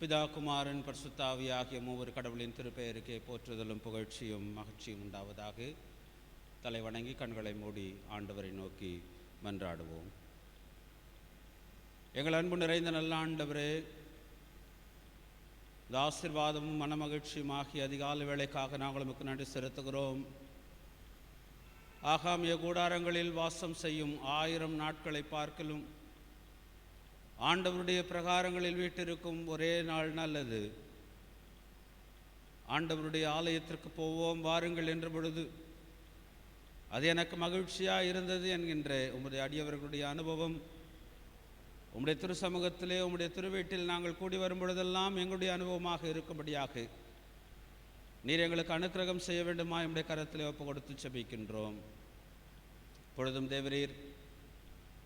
பிதா குமாரன் பரிசுத்த ஆவி ஆகிய மூவர் கடவுளின் திருப்பெயருக்கே போற்றுதலும் புகழ்ச்சியும் மகிழ்ச்சியும் உண்டாவதாக. தலை வணங்கி கண்களை மூடி ஆண்டவரை நோக்கி மன்றாடுவோம். எங்கள் அன்பு நிறைந்த நல்ல ஆண்டவரே, இந்த ஆசீர்வாதமும் மனமகிழ்ச்சியும் ஆகிய அதிகாலை வேளைக்காக நாங்கள் உமக்கு நன்றி செலுத்துகிறோம். ஆகாமிய கூடாரங்களில் வாசம் செய்யும் 1000 நாட்களை பார்க்கலும் ஆண்டவருடைய பிரகாரங்களில் வீட்டிருக்கும் ஒரே நாள் நல்லது. ஆண்டவருடைய ஆலயத்திற்கு போவோம் வாருங்கள் என்ற பொழுது அது எனக்கு மகிழ்ச்சியாக இருந்தது என்கின்ற உம்முடைய அடியவர்களுடைய அனுபவம் உம்முடைய திரு சமூகத்திலே உம்முடைய திருவீட்டில் நாங்கள் கூடி வரும் பொழுதெல்லாம் எங்களுடைய அனுபவமாக இருக்கும்படியாக நீர் எங்களுக்கு அனுக்கிரகம் செய்ய வேண்டுமா எம்முடைய கரத்திலே ஒப்பு கொடுத்து செபிக்கின்றோம். பொழுதும் தேவரீர்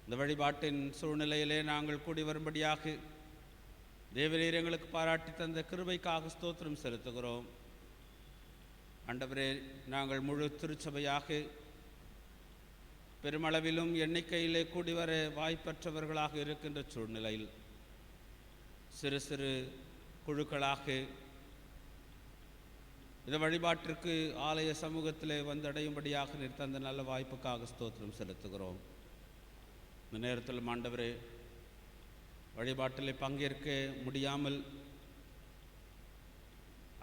இந்த வழிபாட்டின் சூழ்நிலையிலே நாங்கள் கூடி வரும்படியாக தேவரீர் எங்களுக்கு பாராட்டி தந்த கிருபைக்காக ஸ்தோத்திரம் செலுத்துகிறோம். ஆண்டவரே, நாங்கள் முழு திருச்சபையாக பெருமளவிலும் எண்ணிக்கையிலே கூடி வர வாய்ப்பற்றவர்களாக இருக்கின்ற சூழ்நிலையில் சிறு சிறு குழுக்களாக இந்த வழிபாட்டிற்கு ஆலய சமூகத்திலே வந்தடையும்படியாக நீர் தந்த நல்ல வாய்ப்புக்காக ஸ்தோத்திரம் செலுத்துகிறோம். இந்த நேரத்தில் ஆண்டவரே, வழிபாட்டில் பங்கேற்க முடியாமல்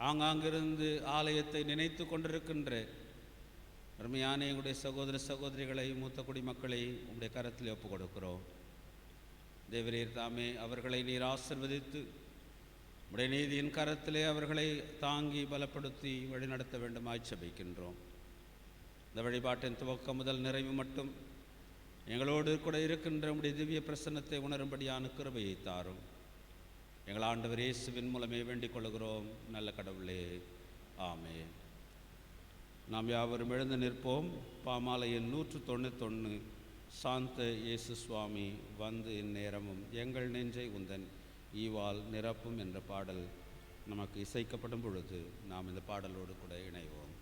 ஆங்காங்கிருந்து ஆலயத்தை நினைத்து கொண்டிருக்கின்ற அருமையான எங்களுடைய சகோதர சகோதரிகளை, மூத்த குடிமக்களை உங்களுடைய கரத்தில் ஒப்பு கொடுக்கிறோம். தேவரீர் தாமே அவர்களை நீர் ஆசீர்வதித்து உடைய நீதியின் கரத்திலே அவர்களை தாங்கி பலப்படுத்தி வழிநடத்த வேண்டுமாய் செபிக்கின்றோம். இந்த வழிபாட்டின் துவக்கம் முதல் நிறைவு மட்டும் எங்களோடு கூட இருக்கின்ற உடைய திவ்ய பிரசன்னத்தை உணரும்படியான கிருபையை தாரும். எங்கள் ஆண்டவர் இயேசுவின் மூலமே வேண்டிக் கொள்கிறோம் நல்ல கடவுளே, ஆமென். நாம் யாவரும் எழுந்து நிற்போம். பாமாலையில் 191 சாந்த இயேசு சுவாமி வந்து இந்நேரமும் எங்கள் நெஞ்சை உந்தன் ஈவால் நிரப்பும் என்ற பாடல் நமக்கு இசைக்கப்படும் பொழுது நாம் இந்த பாடலோடு கூட இணைவோம்.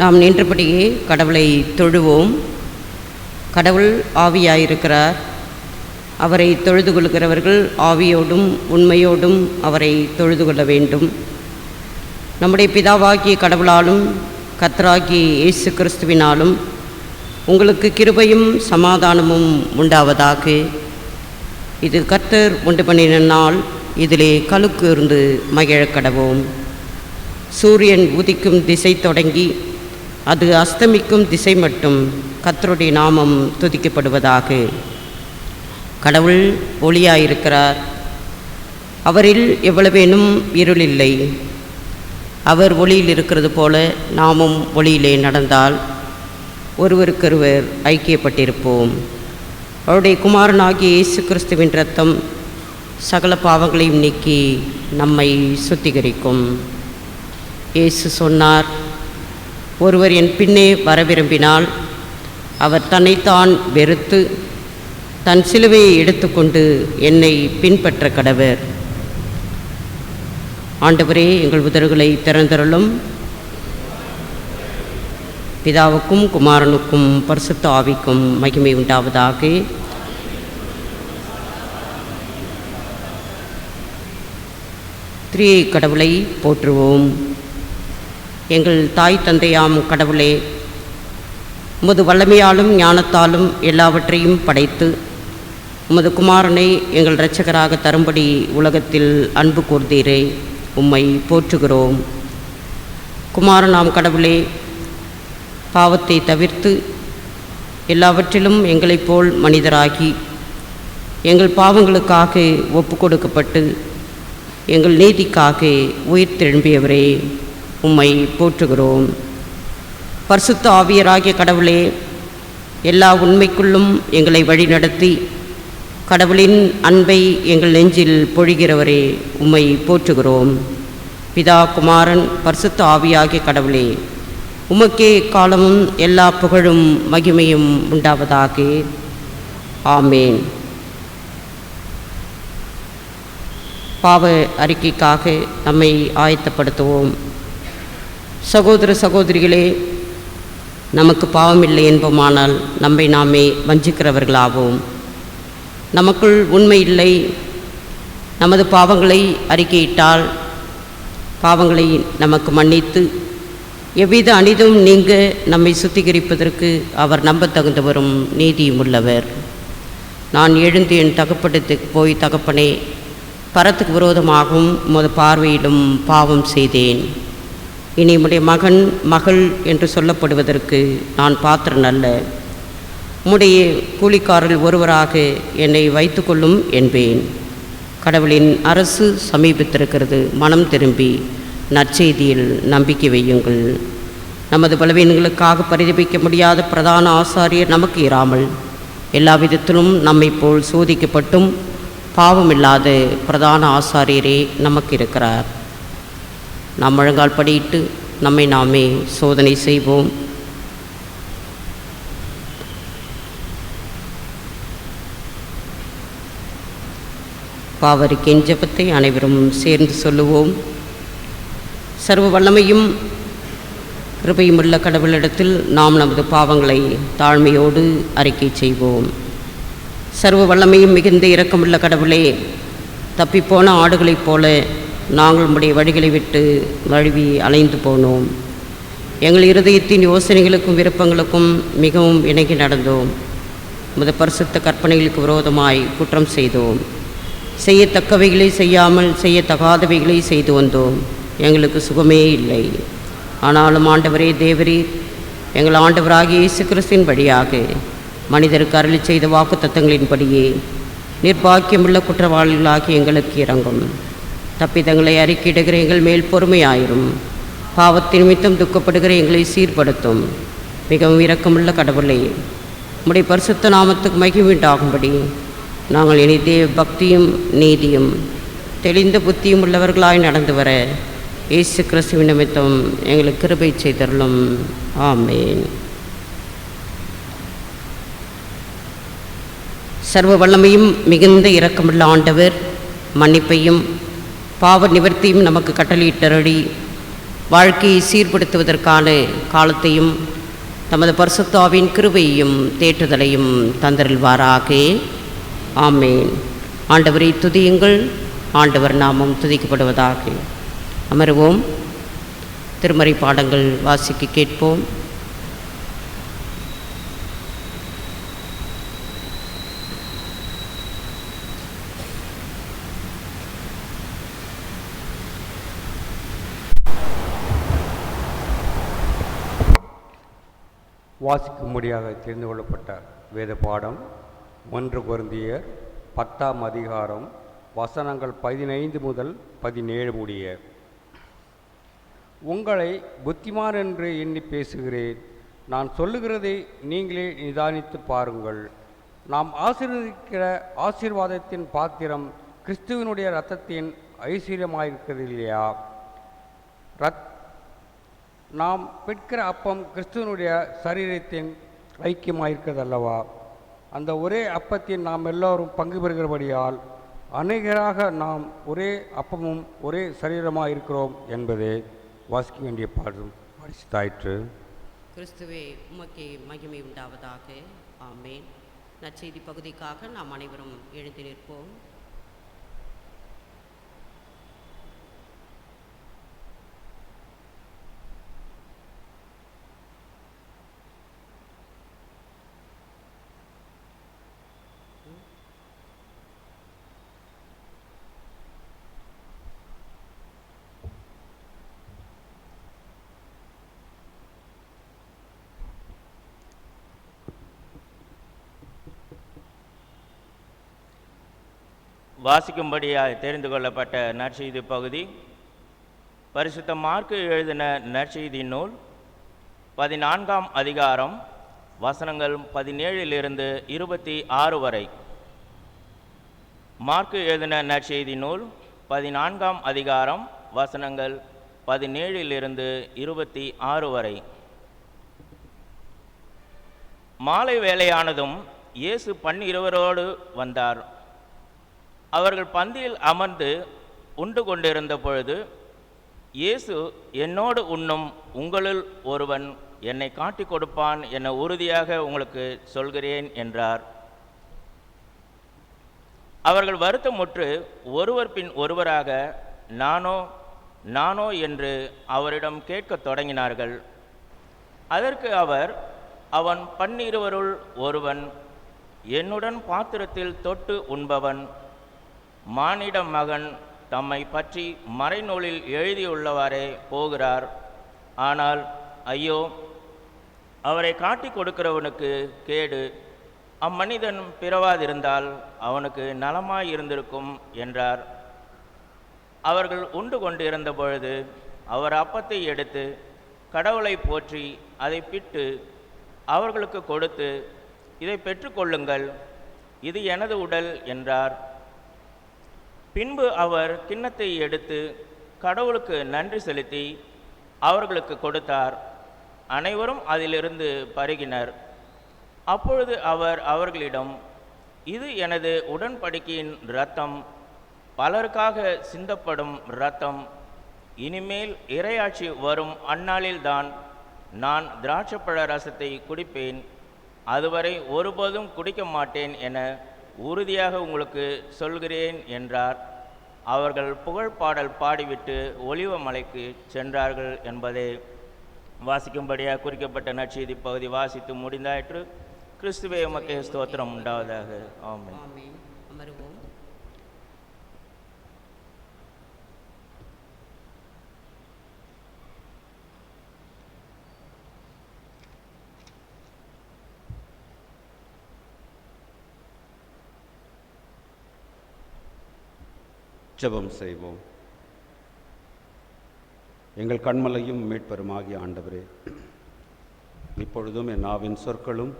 நாம் நின்றபடியே கடவுளை தொழுவோம். கடவுள் ஆவியாயிருக்கிறார். அவரை தொழுது கொள்கிறவர்கள் ஆவியோடும் உண்மையோடும் அவரை தொழுது கொள்ள வேண்டும். நம்முடைய பிதாவாகிய கடவுளாலும் கர்த்தராகிய இயேசு கிறிஸ்துவினாலும் உங்களுக்கு கிருபையும் சமாதானமும் உண்டாவதாக. இது கர்த்தர் உண்டு பண்ணின நாள், இதிலே களுக்கு இருந்து மகிழக் கடவோம். சூரியன் உதிக்கும் திசை தொடங்கி அது அஸ்தமிக்கும் திசை மட்டும் கர்த்தருடைய நாமம் துதிக்கப்படுவதாக. கடவுள் ஒளியாயிருக்கிறார். அவரில் எவ்வளவேனும் இருளில்லை. அவர் ஒளியில் இருக்கிறது போல நாமும் ஒளியிலே நடந்தால் ஒருவருக்கொருவர் ஐக்கியப்பட்டிருப்போம். அவருடைய குமாரனாகிய இயேசு கிறிஸ்துவின் இரத்தம் சகல பாவங்களையும் நீக்கி நம்மை சுத்திகரிக்கும். இயேசு சொன்னார், ஒருவர் என் பின்னே வர விரும்பினால் அவர் தன்னைத்தான் வெறுத்து தன் சிலுவையை எடுத்துக்கொண்டு என்னை பின்பற்ற கடவர். ஆண்டவரே, எங்கள் உதடுகளை திறந்தருளும். பிதாவுக்கும் குமாரனுக்கும் பரிசுத்த ஆவிக்கும் மகிமை உண்டாவதாக. திரியை கடவுளை போற்றுவோம். எங்கள் தாய் தந்தையாம் கடவுளே, உமது வல்லமையாலும் ஞானத்தாலும் எல்லாவற்றையும் படைத்து உமது குமாரனை எங்கள் இரட்சகராக தரும்படி உலகத்தில் அன்பு கூர்ந்தீரே, உம்மை போற்றுகிறோம். குமாரனாம் கடவுளே, பாவத்தை தவிர்த்து எல்லாவற்றிலும் எங்களைப் போல் மனிதராகி எங்கள் பாவங்களுக்காக ஒப்பு கொடுக்கப்பட்டு எங்கள் நீதிக்காக உயிர் தெழும்பியவரே, உம்மை போற்றுகிறோம். பரிசுத்த ஆவியராகிய கடவுளே, எல்லா உண்மைக்குள்ளும் எங்களை வழிநடத்தி கடவுளின் அன்பை எங்கள் நெஞ்சில் பொழிகிறவரே, உம்மை போற்றுகிறோம். பிதா குமாரன் பரிசுத்த ஆவியாகிய கடவுளே, உமக்கே காலமும் எல்லா புகழும் மகிமையும் உண்டாவதாக. ஆமேன். பாவ அறிக்கைக்காக நம்மை ஆயத்தப்படுத்துவோம். சகோதர சகோதரிகளே, நமக்கு பாவமில்லை என்போமானால் நம்மை நாமே வஞ்சிக்கிறவர்களாவோம். நமக்குள் உண்மை இல்லை. நமது பாவங்களை அறிக்கையிட்டால் பாவங்களை நமக்கு மன்னித்து எவ்வித அநீதியும் நீங்க நம்மை சுத்திகரிப்பதற்கு அவர் நம்பத்தகுந்தவரும் நீதியும் உள்ளவர். நான் எழுந்து என் தகப்படத்துக்கு போய், தகப்பனே, பரத்துக்கு விரோதமாகவும் உமது பார்வையிலும் பாவம் செய்தேன். இனி உம்முடைய மகன் மகள் என்று சொல்லப்படுவதற்கு நான் பாத்திரன் அல்ல. உம்முடைய கூலிக்காரர்கள் ஒருவராக என்னை வைத்து கொள்ளும் என்பேன். கடவுளின் அரசு சமீபித்திருக்கிறது. மனம் திரும்பி நற்செய்தியில் நம்பிக்கை வையுங்கள். நமது பலவீனங்களுக்காக பரிதபிக்க முடியாத பிரதான ஆசாரியர் நமக்கு இராமல் எல்லா விதத்திலும் நம்மை போல் சோதிக்கப்பட்டும் பாவமில்லாத பிரதான ஆசாரியரே நமக்கு இருக்கிறார். நாம் முழங்கால் படியிட்டு நம்மை நாமே சோதனை செய்வோம். பாவரிக்கையின் ஜெபத்தை அனைவரும் சேர்ந்து சொல்லுவோம். சர்வ வல்லமையும் கிருபையுமுள்ள கடவுளிடத்தில் நாம் நமது பாவங்களை தாழ்மையோடு அறிக்கை செய்வோம். சர்வ வல்லமையும் மிகுந்த இரக்கமுள்ள கடவுளே, தப்பிப்போன ஆடுகளைப் போல நாங்கள் உம்முடைய வழிகளை விட்டு வழுவி அலைந்து போனோம். எங்கள் இருதயத்தின் யோசனைகளுக்கும் விருப்பங்களுக்கும் மிகவும் இணங்கி நடந்தோம். உமது பரிசுத்த கற்பனைகளுக்கு விரோதமாய் குற்றம் செய்தோம். செய்யத்தக்கவைகளை செய்யாமல் செய்யத்தகாதவைகளை செய்து வந்தோம். எங்களுக்கு சுகமே இல்லை. ஆனாலும் ஆண்டவரே தேவரீர், எங்கள் ஆண்டவராகிய இயேசு கிறிஸ்துவின் வழியாக மனிதருக்கு அருளி செய்த வாக்கு தத்தங்களின்படியே நிர்பாக்கியமுள்ள குற்றவாளிகளாகி எங்களுக்கு இறங்கும். தப்பிதங்களை அறிக்கையிடுகிற எங்கள் மேல் பொறுமையாயிரும். பாவத்தின் நிமித்தம் துக்கப்படுகிற எங்களை சீர்படுத்தும். மிகவும் இரக்கமுள்ள கடவுளே, உம்முடைய பரிசுத்த நாமத்துக்கு மகிமையுண்டாகும்படி நாங்கள் இனி தேவ பக்தியும் நீதியும் தெளிந்த புத்தியும் உள்ளவர்களாய் நடந்து வர இயேசு கிறிஸ்துவின் நிமித்தம் எங்களுக்கு கிருபை செய்தருளும். ஆமேன். சர்வ வல்லமையும் மிகுந்த இரக்கமுள்ள ஆண்டவர் மன்னிப்பையும் பாவ நிவர்த்தியும் நமக்கு கட்டளையிட்டருளி வாழ்க்கையை சீர்படுத்துவதற்கான காலத்தையும் தமது பரிசுத்தாவின் கிருபையையும் தேற்றுதலையும் தந்தருள்வாராக. ஆமேன். ஆண்டவரை துதியுங்கள். ஆண்டவர் நாமம் துதிக்கப்படுவதாக. அமருவோம். திருமறை பாடங்கள் வாசிக்க கேட்போம். வாசிக்கும்படியாக தெரிந்து கொள்ளப்பட்ட வேத பாடம் 1 கொரிந்தியர் 10ஆம் அதிகாரம் வசனங்கள் 15 முதல் 17 முடிய. உங்களை புத்திமான் என்று எண்ணி பேசுகிறேன். நான் சொல்லுகிறதை நீங்களே நிதானித்து பாருங்கள். நாம் ஆசீர்வதிக்கிற ஆசீர்வாதத்தின் பாத்திரம் கிறிஸ்துவனுடைய இரத்தத்தின் ஐஸ்வர்யமாயிருக்கிறது இல்லையா? நாம் பெற்கிற அப்பம் கிறிஸ்துவனுடைய சரீரத்தின் ஐக்கியமாயிருக்கிறது அல்லவா? அந்த ஒரே அப்பத்தில் நாம் எல்லோரும் பங்கு பெறுகிறபடியால் அநேகராக நாம் ஒரே அப்பமும் ஒரே சரீரமாக இருக்கிறோம் என்பதே வாசிக்க வேண்டிய பாடும் வாசித்தாயிற்று. கிறிஸ்துவே உமக்கே மகிமை உண்டாவதாக. ஆமேன். நற்செய்தி பகுதிக்காக நாம் அனைவரும் எழுந்து நிற்போம். வாசிக்கும்படியாக தெரிந்து கொள்ளப்பட்ட நற்செய்தி பகுதி பரிசுத்த மார்க்கு எழுதின நற்செய்தி நூல் 14ஆம் அதிகாரம் வசனங்கள் 17 26 வரை. மார்க்கு எழுதின நற்செய்தி நூல் 14ஆம் அதிகாரம் வசனங்கள் 17 26 வரை. மாலை வேளையானதும் இயேசு 12 வந்தார். அவர்கள் பந்தியில் அமர்ந்து உண்டு கொண்டிருந்த பொழுது இயேசு, என்னோடு உண்ணும் உங்களுள் ஒருவன் என்னை காட்டிக் கொடுப்பான் என உறுதியாக உங்களுக்கு சொல்கிறேன் என்றார். அவர்கள் வருத்தமுற்று ஒருவர் பின் ஒருவராக நானோ என்று அவரிடம் கேட்கத் தொடங்கினார்கள். அதற்கு அவர், அவன் 12 ஒருவன், என்னுடன் பாத்திரத்தில் தொட்டு உண்பவன். மானிட மகன் தம்மை பற்றி மறைநூலில் எழுதியுள்ளவாறே போகிறார். ஆனால் ஐயோ, அவரை காட்டிக் கொடுக்கிறவனுக்கு கேடு. அம்மனிதன் பிறவாதிருந்தால் அவனுக்கு நலமாயிருந்திருக்கும் என்றார். அவர்கள் உண்டு கொண்டிருந்த பொழுது அவர் அப்பத்தை எடுத்து கடவுளை போற்றி அதை பிட்டு அவர்களுக்கு கொடுத்து, இதை பெற்றுக்கொள்ளுங்கள், இது எனது உடல் என்றார். பின்பு அவர் கிண்ணத்தை எடுத்து கடவுளுக்கு நன்றி செலுத்தி அவர்களுக்கு கொடுத்தார். அனைவரும் அதிலிருந்து பருகினர். அப்பொழுது அவர் அவர்களிடம், இது எனது உடன்படிக்கையின் இரத்தம், பலருக்காக சிந்தப்படும் இரத்தம். இனிமேல் இறையாட்சி வரும் அந்நாளில்தான் நான் திராட்சைப்பழ ரசத்தை குடிப்பேன். அதுவரை ஒருபோதும் குடிக்க மாட்டேன் என உறுதியாக உங்களுக்கு சொல்கிறேன் என்றார். அவர்கள் புகழ் பாடல் பாடிவிட்டு ஒலிவ மலைக்கு சென்றார்கள் என்பதே வாசிக்கும்படியாக குறிக்கப்பட்ட நற்செய்தி பகுதி வாசித்து முடிந்தாயிற்று. கிறிஸ்துவே உமக்கே ஸ்தோத்திரம் உண்டாவதாக. ஆமென். அமருவோம். ஜெபம் செய்வோம். எங்கள் கண்மலையும் மீட்பெருமாகிய ஆண்டவரே, இப்பொழுதும் என் நாவின் சொற்களும்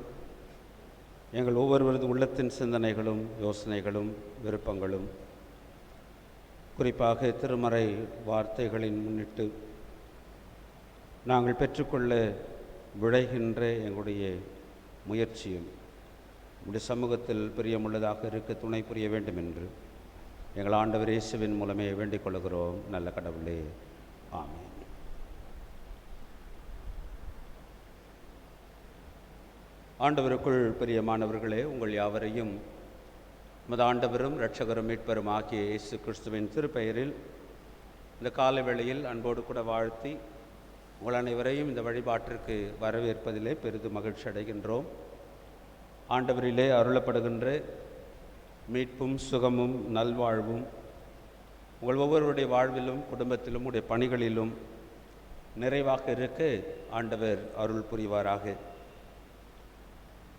எங்கள் ஒவ்வொருவரது உள்ளத்தின் சிந்தனைகளும் யோசனைகளும் விருப்பங்களும் குறிப்பாக திருமறை வார்த்தைகளின் முன்னிட்டு நாங்கள் பெற்றுக்கொள்ள விளைகின்ற எங்களுடைய முயற்சியும் உடைய சமூகத்தில் பிரியமுள்ளதாக இருக்க துணை புரிய வேண்டும் என்று எங்கள் ஆண்டவர் இயேசுவின் மூலமே வேண்டிக் கொள்கிறோம். நல்ல கடவுளே, ஆமென். ஆண்டவருக்குள் பிரியமானவர்களே, உங்கள் யாவரையும் நமது ஆண்டவரும் இரட்சகரும் மீட்பரும் ஆகிய இயேசு கிறிஸ்துவின் திருப்பெயரில் இந்த காலை வேளையில் அன்போடு கூட வாழ்த்தி உங்கள் அனைவரையும் இந்த வழிபாட்டிற்கு வரவேற்பதிலே பெரிதும் மகிழ்ச்சி அடைகின்றோம். ஆண்டவரிலே அருளப்படுகின்ற மீட்பும் சுகமும் நல்வாழ்வும் உங்கள் ஒவ்வொருவருடைய வாழ்விலும் குடும்பத்திலும் உடைய பணிகளிலும் நிறைவாக இருக்க ஆண்டவர் அருள் புரிவாராக.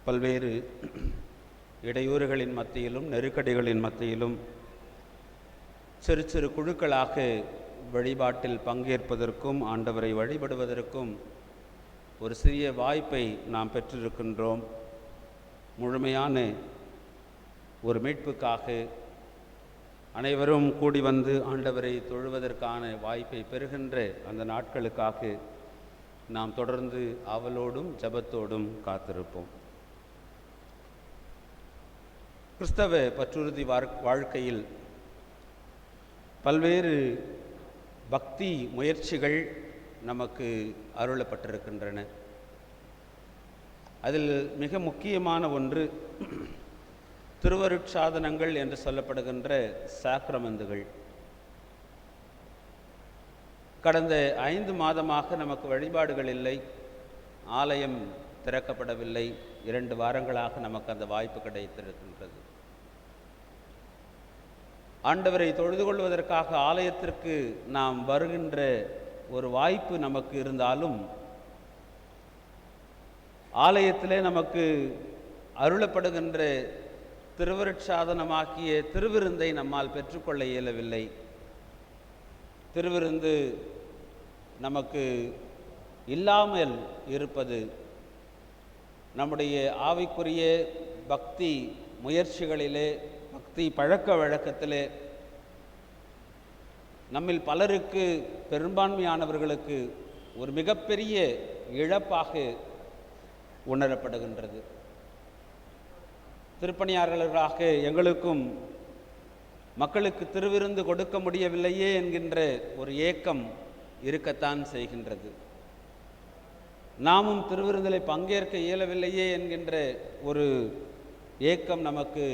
பல்வேறு இடையூறுகளின் மத்தியிலும் நெருக்கடிகளின் மத்தியிலும் சிறு சிறு குழுக்களாக வழிபாட்டில் பங்கேற்பதற்கும் ஆண்டவரை வழிபடுவதற்கும் ஒரு சிறிய வாய்ப்பை நாம் பெற்றிருக்கின்றோம். முழுமையான ஒரு மீட்புக்காக அனைவரும் கூடி வந்து ஆண்டவரை தொழுவதற்கான வாய்ப்பை பெறுகின்ற அந்த நாட்களுக்காக நாம் தொடர்ந்து ஆவலோடும் ஜெபத்தோடும் காத்திருப்போம். கிறிஸ்தவ பற்றுறுதி வாழ்க்கையில் பல்வேறு பக்தி முயற்சிகள் நமக்கு அருளப்பட்டிருக்கின்றன. அதில் மிக முக்கியமான ஒன்று திருவருட்சாதனங்கள் என்று சொல்லப்படுகின்ற சாக்ரமந்துகள். கடந்த 5 மாதமாக நமக்கு வழிபாடுகள் இல்லை, ஆலயம் திறக்கப்படவில்லை. 2 வாரங்களாக நமக்கு அந்த வாய்ப்பு கிடைத்திருக்கின்றது. ஆண்டவரை தொழுது கொள்வதற்காக ஆலயத்திற்கு நாம் வருகின்ற ஒரு வாய்ப்பு நமக்கு இருந்தாலும் ஆலயத்திலே நமக்கு அருளப்படுகின்ற திருவருட்சாதனமாக்கிய திருவிருந்தை நம்மால் பெற்றுக்கொள்ள இயலவில்லை. திருவிருந்து நமக்கு இல்லாமல் இருப்பது நம்முடைய ஆவிக்குரிய பக்தி முயற்சிகளிலே, பக்தி பழக்க வழக்கத்திலே நம்மில் பலருக்கு, பெரும்பான்மையானவர்களுக்கு ஒரு மிகப்பெரிய இழப்பாக உணரப்படுகின்றது. திருப்பணியாளர்களாக எங்களுக்கும் மக்களுக்கு திருவிருந்து கொடுக்க முடியவில்லையே என்கின்ற ஒரு ஏக்கம் இருக்கத்தான் செய்கின்றது. நாமும் திருவிருந்தில் பங்கேற்க இயலவில்லையே என்கின்ற ஒரு ஏக்கம் நமக்கு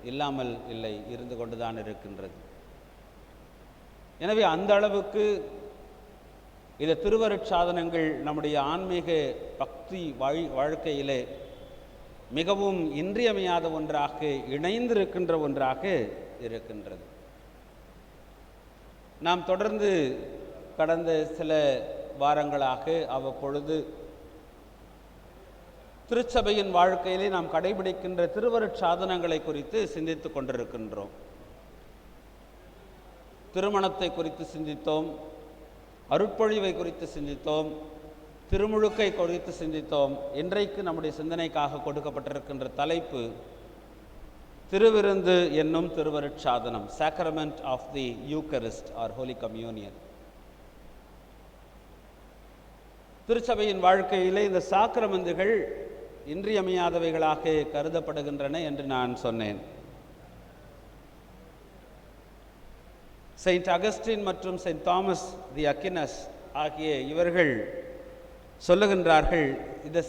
இல்லாமல் இல்லை, இருந்து கொண்டுதான் இருக்கின்றது. எனவே அந்த அளவுக்கு இந்த திருவருட்சாதனங்கள் நம்முடைய ஆன்மீக பக்தி வாழ்க்கையிலே மிகவும் இன்றியமையாத ஒன்றாக, இணைந்திருக்கின்ற ஒன்றாக இருக்கின்றது. நாம் தொடர்ந்து கடந்த சில வாரங்களாக அவ்வப்பொழுது திருச்சபையின் வாழ்க்கையிலே நாம் கடைபிடிக்கின்ற திருவருட்சாதனங்களை குறித்து சிந்தித்து கொண்டிருக்கின்றோம். திருமணத்தை குறித்து சிந்தித்தோம், அருட்பொழிவை குறித்து சிந்தித்தோம், திருமுழுக்கை குறித்து சிந்தித்தோம். இன்றைக்கு நம்முடைய சிந்தனைக்காக கொடுக்கப்பட்டிருக்கின்ற தலைப்பு திருவிருந்து என்னும் திருவருட்சாதனம், sacrament of the Eucharist or holy communion. திருச்சபையின் வாழ்க்கையிலே இந்த சாக்ரமெந்துகள் இன்றியமையாதவைகளாக கருதப்படுகின்றன என்று நான் சொன்னேன். செயின்ட் அகஸ்டின் மற்றும் செயின்ட் தாமஸ் தி அக்வினஸ் ஆகிய இவர்கள் சொல்லுகின்றார்கள், இந்த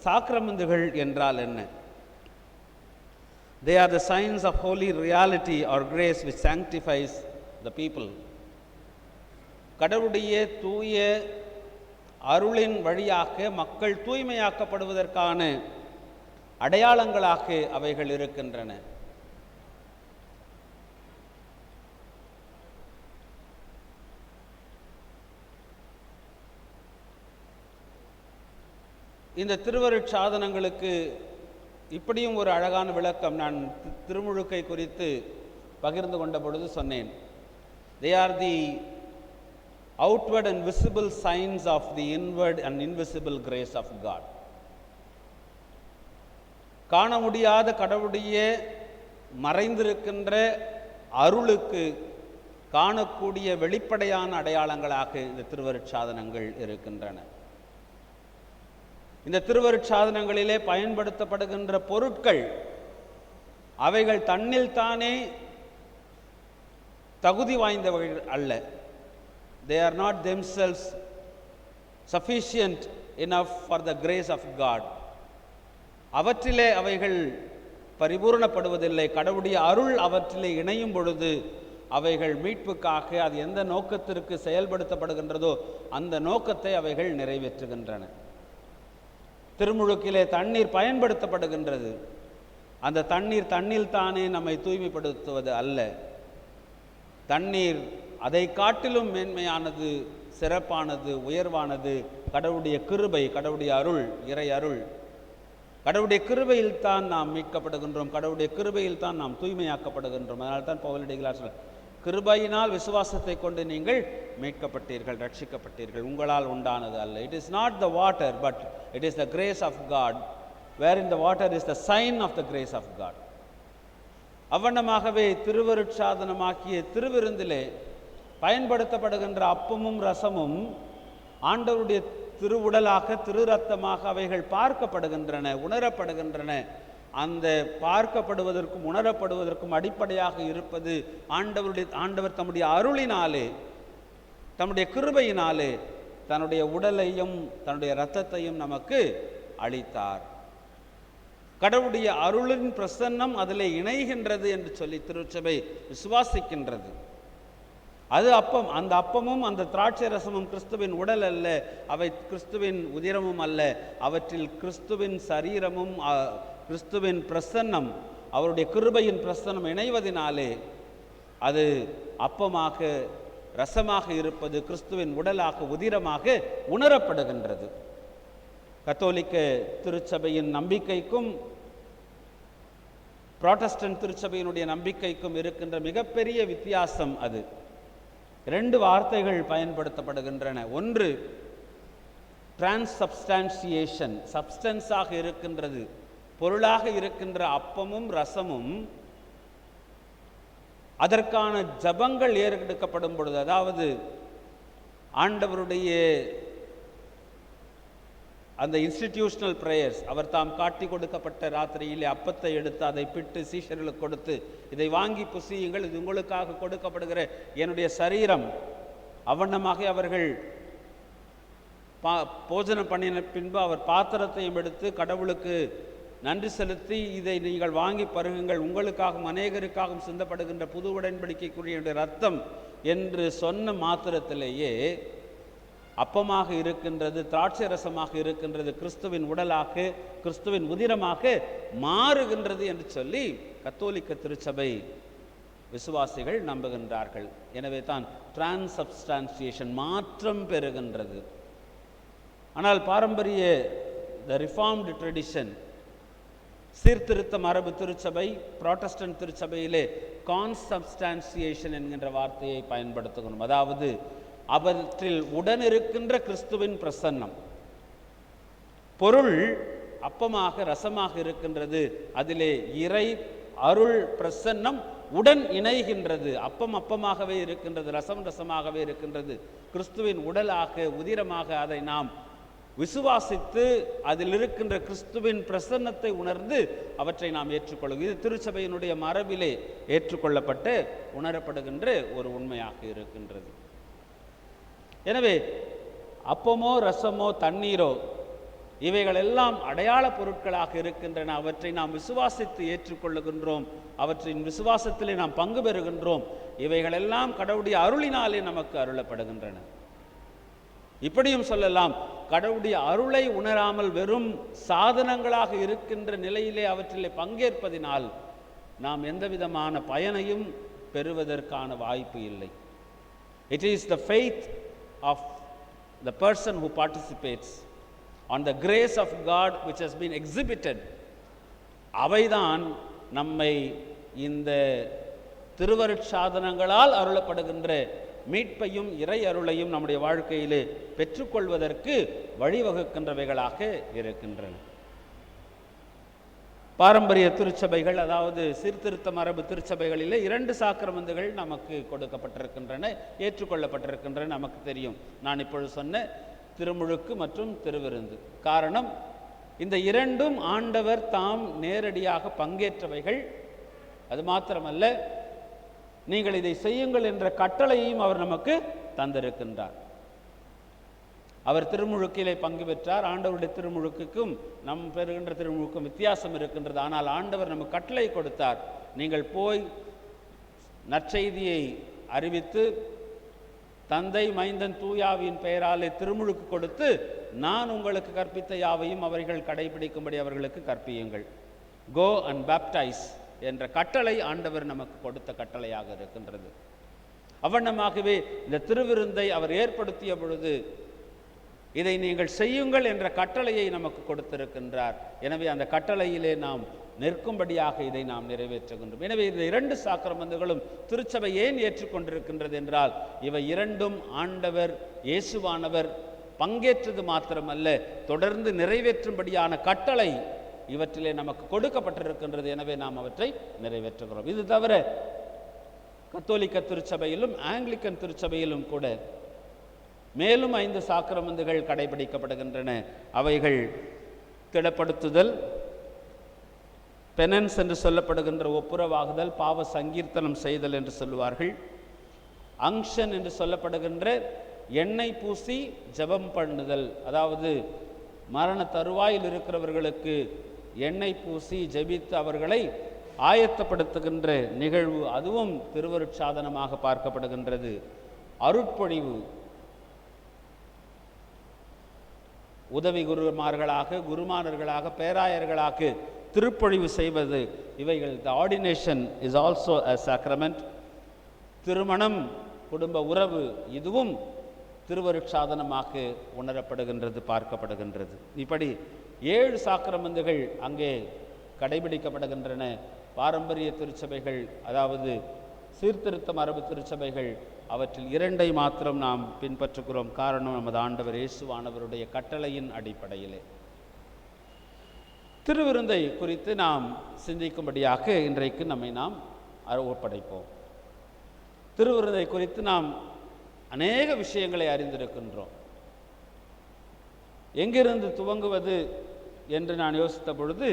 சாக்ரமெந்துகள் என்றால் என்ன? They are the signs of holy reality or grace which sanctifies the people. கடவுளுடைய தூய அருளின் வழியாக மக்கள் தூய்மையாக்கப்படுவதற்கான அடையாளங்களாக அவைகள் இருக்கின்றன. இந்த திருவருட்சாதனங்களுக்கு இப்படியும் ஒரு அழகான விளக்கம் நான் திருமுழுக்கை குறித்து பகிர்ந்து கொண்ட பொழுது சொன்னேன். They are the outward and visible signs of the inward and invisible grace of God. காண முடியாத கடவுளுடைய மறைந்திருக்கின்ற அருளுக்கு காணக்கூடிய வெளிப்படையான அடையாளங்களாக இந்த திருவருட்சாதனங்கள் இருக்கின்றன. இந்த திருவருட்சாதனங்களிலே பயன்படுத்தப்படுகின்ற பொருட்கள் அவைகள் தன்னில் தானே தகுதி வாய்ந்தவர்கள் அல்ல. They are not themselves sufficient enough for the grace of God. அவற்றிலே அவைகள் பரிபூரணப்படுவதில்லை. கடவுளுடைய அருள் அவற்றிலே இணையும் பொழுது அவைகள் மீட்புக்காக அது எந்த நோக்கத்திற்கு செயல்படுத்தப்படுகின்றதோ அந்த நோக்கத்தை அவைகள் நிறைவேற்றுகின்றன. திருமுழுக்கிலே தண்ணீர் பயன்படுத்தப்படுகின்றது. அந்த தண்ணீர் தண்ணீர் தானே நம்மை தூய்மைப்படுத்துவது அல்ல. தண்ணீர் அதை காட்டிலும் மேன்மையானது, சிறப்பானது, உயர்வானது. கடவுளுடைய கிருபை, கடவுளுடைய அருள், இறை அருள். கடவுளுடைய கிருபையில் தான் நாம் மீட்கப்படுகின்றோம். கடவுளுடைய கிருபையில் தான் நாம் தூய்மையாக்கப்படுகின்றோம். அதனால் தான் பவுலடிகளார் சொல்றார், கிருபையினால் விசுவாசத்தை கொண்டு நீங்கள் மீட்கப்பட்டீர்கள், ரட்சிக்கப்பட்டீர்கள், உங்களால் உண்டானது அல்ல. It is not the water, but it is the grace of God, wherein the water is the sign of the grace of God. அவ்வண்ணமாகவே திருவருட்சாதனமாக்கிய திருவிருந்திலே பயன்படுத்தப்படுகின்ற அப்பமும் ரசமும் ஆண்டவருடைய திருவுடலாக, திரு ரத்தமாக அவைகள் பார்க்கப்படுகின்றன, உணரப்படுகின்றன. அந்த பார்க்கப்படுவதற்கும் உணரப்படுவதற்கும் அடிப்படையாக இருப்பது ஆண்டவர் தம்முடைய அருளினாலே, தம்முடைய கிருபையினாலே தன்னுடைய உடலையும் தன்னுடைய இரத்தத்தையும் நமக்கு அளித்தார். கடவுளுடைய அருளின் பிரசன்னம் அதில் இணைகின்றது என்று சொல்லி திருச்சபை விசுவாசிக்கின்றது. அது அப்பம். அந்த அப்பமும் அந்த திராட்சை ரசமும் கிறிஸ்துவின் உடல் அல்ல, அவை கிறிஸ்துவின் உதிரமும் அல்ல. அவற்றில் கிறிஸ்துவின் சரீரமும் கிறிஸ்துவின் பிரசன்னம், அவருடைய கிருபையின் பிரசன்னம் இணைவதினாலே அது அப்பமாக, ரசமாக இருப்பது கிறிஸ்துவின் உடலாக, உதிரமாக உணரப்படுகின்றது. கத்தோலிக்க திருச்சபையின் நம்பிக்கைக்கும் புராட்டஸ்டன்ட் திருச்சபையினுடைய நம்பிக்கைக்கும் இருக்கின்ற மிகப்பெரிய வித்தியாசம் அது. 2 வார்த்தைகள் பயன்படுத்தப்படுகின்றன. ஒன்று டிரான்ஸ்சப்ஸ்டான்சியேஷன், சப்ஸ்டன்ஸாக இருக்கின்றது, பொருளாக இருக்கின்ற அப்பமும் ரசமும் அதற்கான ஜபங்கள் ஏறெடுக்கப்படும் பொழுது, அதாவது ஆண்டவருடைய அந்த இன்ஸ்டிடியூஷனல் ப்ரேயர்ஸ், அவர் தாம் காட்டி கொடுக்கப்பட்ட ராத்திரியிலே அப்பத்தை எடுத்து அதை பிட்டு சீஷர்களுக்கு கொடுத்து, இதை வாங்கி புசியுங்கள், இது உங்களுக்காக கொடுக்கப்படுகிற என்னுடைய சரீரம். அவ்வண்ணமாக அவர்கள் போஜனம் பண்ணின பின்பு அவர் பாத்திரத்தையும் எடுத்து கடவுளுக்கு நன்றி செலுத்தி, இதை நீங்கள் வாங்கி பருகுங்கள், உங்களுக்காகவும் அநேகருக்காகவும் சிந்தப்படுகின்ற புது உடன்படிக்கைக்குரிய இரத்தம் என்று சொன்ன மாத்திரத்திலேயே அப்பமாக இருக்கின்றது, திராட்சை ரசமாக இருக்கின்றது, கிறிஸ்துவின் உடலாக, கிறிஸ்துவின் உதிரமாக மாறுகின்றது என்று சொல்லி கத்தோலிக்க திருச்சபை விசுவாசிகள் நம்புகின்றார்கள். எனவே தான் டிரான்ஸ்சப்ஸ்டான்சியேஷன், மாற்றம் பெறுகின்றது. ஆனால் பாரம்பரிய த ரிஃபார்ம்டு ட்ரெடிஷன், சீர்திருத்த மரபு திருச்சபை, புராட்டஸ்டன்ட் திருச்சபையிலே கான்சப்ஸ்டான்சியேஷன் என்கின்ற வார்த்தையை பயன்படுத்துகிறோம். அதாவது அவற்றில் உடனிருக்கின்ற கிறிஸ்துவின் பிரசன்னம், பொருள் அப்பமாக ரசமாக இருக்கின்றது, அதிலே இறை அருள் பிரசன்னம் உடன் இணைகின்றது. அப்பம் அப்பமாகவே இருக்கின்றது, ரசம் ரசமாகவே இருக்கின்றது, கிறிஸ்துவின் உடலாக, உதிரமாக அதை நாம் விசுவாசித்து அதில் இருக்கின்ற கிறிஸ்துவின் பிரசன்னத்தை உணர்ந்து அவற்றை நாம் ஏற்றுக்கொள்ளும். இது திருச்சபையினுடைய மரபிலே ஏற்றுக்கொள்ளப்பட்டு உணரப்படுகின்ற ஒரு உண்மையாக இருக்கின்றது. எனவே அப்பமோ ரசமோ தண்ணீரோ இவைகளெல்லாம் அடையாள பொருட்களாக இருக்கின்றன. அவற்றை நாம் விசுவாசித்து ஏற்றுக்கொள்ளுகின்றோம், அவற்றின் விசுவாசத்திலே நாம் பங்கு பெறுகின்றோம். இவைகளெல்லாம் கடவுளுடைய அருளினாலே நமக்கு அருளப்படுகின்றன. இப்படியும் சொல்லலாம், கடவுளுடைய அருளை உணராமல் வெறும் சாதனங்களாக இருக்கின்ற நிலையிலே அவற்றிலே பங்கேற்பதினால் நாம் எந்த விதமான பயனையும் பெறுவதற்கான வாய்ப்பு இல்லை. It is the faith of the person who participates on the grace of God which has been exhibited. அவைதான் நம்மை இந்த திருவருட்சாதனங்களால் அருளப்படுகின்ற மீட்பையும் இறை அருளையும் நம்முடைய வாழ்க்கையிலே பெற்றுக்கொள்வதற்கு வழிவகுக்கின்றவைகளாக இருக்கின்றன. பாரம்பரிய திருச்சபைகள், அதாவது சீர்திருத்த மரபு திருச்சபைகளிலே 2 சாக்கிரமந்துகள் நமக்கு கொடுக்கப்பட்டிருக்கின்றன, ஏற்றுக்கொள்ளப்பட்டிருக்கின்றன. நமக்கு தெரியும், நான் இப்பொழுது சொன்ன திருமுழுக்கு மற்றும் திருவிருந்து. காரணம், இந்த 2ம் ஆண்டவர் தாம் நேரடியாக பங்கேற்றவைகள். அது மாத்திரமல்ல, நீங்கள் இதை செய்யுங்கள் என்ற கட்டளையையும் அவர் நமக்கு தந்திருக்கின்றார். அவர் திருமுழுக்கிலே பங்கு பெற்றார். ஆண்டவருடைய திருமுழுக்குக்கும் நம் பெறுகின்ற திருமுழுக்கும் வித்தியாசம் இருக்கின்றது. ஆனால் ஆண்டவர் நமக்கு கட்டளை கொடுத்தார், நீங்கள் போய் நற்செய்தியை அறிவித்து தந்தை மைந்தன் தூயாவின் பெயராலே திருமுழுக்கு கொடுத்து நான் உங்களுக்கு கற்பித்த யாவையும் அவர்கள் கடைபிடிக்கும்படி அவர்களுக்கு கற்பியுங்கள். கோ அண்ட் பேப்டைஸ் என்ற கட்டளை ஆண்டவர் நமக்கு கொடுத்த கட்டளையாக இருக்கின்றது. அவ்வண்ணமாகவே இந்த திருவிருந்தை அவர் ஏற்படுத்திய பொழுது இதை நீங்கள் செய்யுங்கள் என்ற கட்டளையை நமக்கு கொடுத்திருக்கின்றார். எனவே அந்த கட்டளையிலே நாம் நிற்கும்படியாக இதை நாம் நிறைவேற்றுகின்றோம். எனவே இந்த 2 சாக்கிரமந்துகளும் திருச்சபை ஏன் ஏற்றுக்கொண்டிருக்கின்றது என்றால், இவை இரண்டும் ஆண்டவர் இயேசுவானவர் பங்கேற்றது மாத்திரமல்ல, தொடர்ந்து நிறைவேற்றும்படியான கட்டளை இவற்றிலே நமக்கு கொடுக்கப்பட்டிருக்கின்றது. எனவே நாம் அவற்றை நிறைவேற்றுகிறோம். இது தவிர கத்தோலிக்க திருச்சபையிலும் ஆங்கிலிக்கன் திருச்சபையிலும் கூட மேலும் 5 சாக்கிரமந்துகள் கடைபிடிக்கப்படுகின்றன. அவைகள் திடப்படுத்துதல், பெனன்ஸ் என்று சொல்லப்படுகின்ற ஒப்புரவாகுதல், பாவ சங்கீர்த்தனம் செய்தல் என்று சொல்லுவார்கள். அங்ஷன் என்று சொல்லப்படுகின்ற எண்ணெய் பூசி ஜெபம் பண்ணுதல், அதாவது மரண தருவாயில் இருக்கிறவர்களுக்கு எண்ணெய் பூசி ஜெபித்து அவர்களை ஆயத்தப்படுத்துகின்ற நிகழ்வு, அதுவும் திருவருட்சாதனமாக பார்க்கப்படுகின்றது. அருட்பொழிவு, உதவி குருமார்களாக, குருமானர்களாக, பேராயர்களாக திருப்பொழிவு செய்வது, இவைகள் the ordination is also a sacrament. திருமணம், குடும்ப உறவு, இதுவும் திருவருட்சாதனமாக உணரப்படுகின்றது, பார்க்கப்படுகின்றது. இப்படி 7 சாக்கிரமந்துகள் அங்கே கடைபிடிக்கப்படுகின்றன. பாரம்பரிய திருச்சபைகள், அதாவது சீர்திருத்த மரபு திருச்சபைகள், அவற்றில் 2 மாத்திரம் நாம் பின்பற்றுகிறோம். காரணம், நமது ஆண்டவர் இயேசுவானவருடைய கட்டளையின் அடிப்படையிலே. திருவிருந்தை குறித்து நாம் சிந்திக்கும்படியாக இன்றைக்கு நம்மை நாம் ஒப்படைப்போம். திருவிருந்தை குறித்து நாம் அநேக விஷயங்களை அறிந்திருக்கின்றோம். எங்கிருந்து துவங்குவது என்று நான் யோசித்த பொழுது,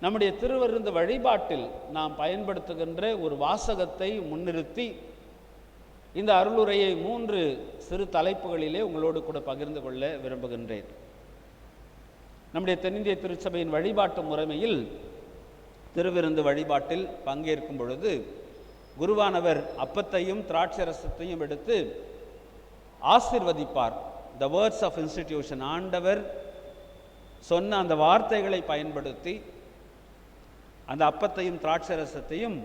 நம்முடைய திருவிருந்து வழிபாட்டில் நாம் பயன்படுத்துகின்ற ஒரு வாசகத்தை முன்னிறுத்தி இந்த அருளுரையை 3 சிறு தலைப்புகளிலே உங்களோடு கூட பகிர்ந்து கொள்ள விரும்புகின்றேன். நம்முடைய தென்னிந்திய திருச்சபையின் வழிபாட்டு முறைமையில் திருவிருந்து வழிபாட்டில் பங்கேற்கும் பொழுது குருவானவர் அப்பத்தையும் திராட்சரசத்தையும் எடுத்து ஆசீர்வதிப்பார். த வேர்ட்ஸ் ஆஃப் இன்ஸ்டிடியூஷன், ஆண்டவர் சொன்ன அந்த வார்த்தைகளை பயன்படுத்தி அந்த அப்பத்தையும் திராட்சரசத்தையும்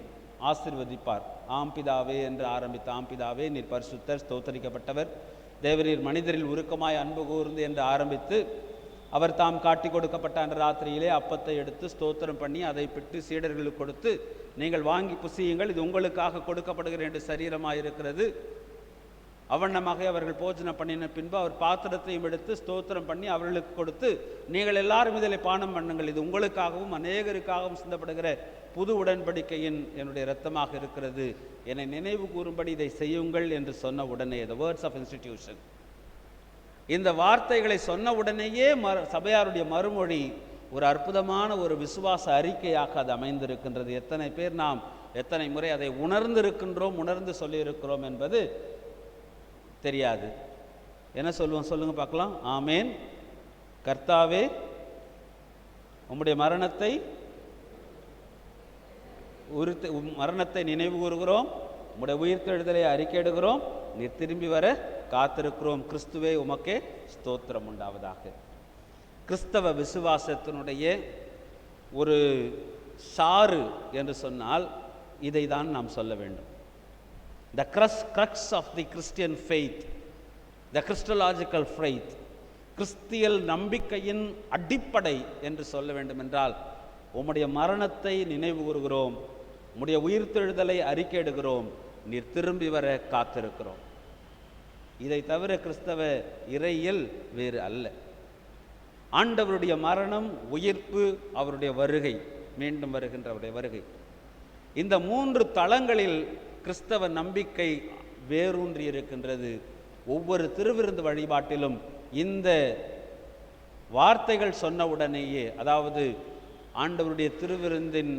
ஆசீர்வதிப்பார். ஆம் பிதாவே என்று ஆரம்பித்த ஆம் பிதாவே நீர் பரிசுத்தர், ஸ்தோத்தரிக்கப்பட்டவர், தேவரீர் மனிதரில் உருக்கமாய் அன்பு கூர்ந்து என்று ஆரம்பித்து அவர் தாம் காட்டி கொடுக்கப்பட்ட அன்று ராத்திரியிலே அப்பத்தை எடுத்து ஸ்தோத்திரம் பண்ணி அதை பிட்டு சீடர்களுக்கு கொடுத்து, நீங்கள் வாங்கி புசியுங்கள், இது உங்களுக்காக கொடுக்கப்படுகிற என்று சரீரமாயிருக்கிறது. அவண்ணமாக அவர்கள் போஜனம் பண்ணின பின்பு அவர் பாத்திரத்தையும் எடுத்து ஸ்தோத்திரம் பண்ணி அவர்களுக்கு கொடுத்து, நீங்கள் எல்லாரும் இதில் பானம் பண்ணுங்கள், இது உங்களுக்காகவும் அநேகருக்காகவும் சிந்தப்படுகிற புது உடன்படிக்கையின் என்னுடைய இரத்தமாக இருக்கிறது, என்னை நினைவு கூறும்படி இதை செய்யுங்கள் என்று சொன்ன உடனே, த வேர்ட்ஸ் ஆஃப் இன்ஸ்டிடியூஷன், இந்த வார்த்தைகளை சொன்ன உடனேயே சபையாருடைய மறுமொழி ஒரு அற்புதமான ஒரு விசுவாச அறிக்கையாக அது அமைந்திருக்கின்றது. எத்தனை பேர் நாம் எத்தனை முறை அதை உணர்ந்திருக்கின்றோம், உணர்ந்து சொல்லியிருக்கிறோம் என்பது தெரியாது. என்ன சொல்லுவோம் சொல்லுங்க பார்க்கலாம். ஆமேன். கர்த்தாவே உம்முடைய மரணத்தை நினைவு கூறுகிறோம், உம்முடைய உயிர்த்தெழுதலை அறிக்கையிடுகிறோம், நீர் திரும்பி வர காத்திருக்கிறோம், கிறிஸ்துவே உமக்கே ஸ்தோத்திரம் உண்டாவதாக. கிறிஸ்தவ விசுவாசத்தினுடைய ஒரு சாறு என்று சொன்னால் இதை தான் நாம் சொல்ல வேண்டும். The crux of the Christian faith, the Christological faith, கிறிஸ்தியல் நம்பிக்கையின் அடிப்படை என்று சொல்ல வேண்டும் என்றால், உம்முடைய மரணத்தை நினைவு கூறுகிறோம், உம்முடைய உயிர்த்தெழுதலை அறிக்கையிடுகிறோம், நீர் திரும்பி வர காத்திருக்கிறோம். இதை தவிர கிறிஸ்தவ இறையியல் வேறு அல்ல. ஆண்டவருடைய மரணம், உயிர்ப்பு, அவருடைய வருகை, மீண்டும் வருகின்ற அவருடைய வருகை, இந்த 3 தளங்களில் கிறிஸ்தவ நம்பிக்கை வேரூன்றி இருக்கின்றது. ஒவ்வொரு திருவிருந்து வழிபாட்டிலும் இந்த வார்த்தைகள் சொன்ன உடனேயே, அதாவது ஆண்டவருடைய திருவிருந்தின்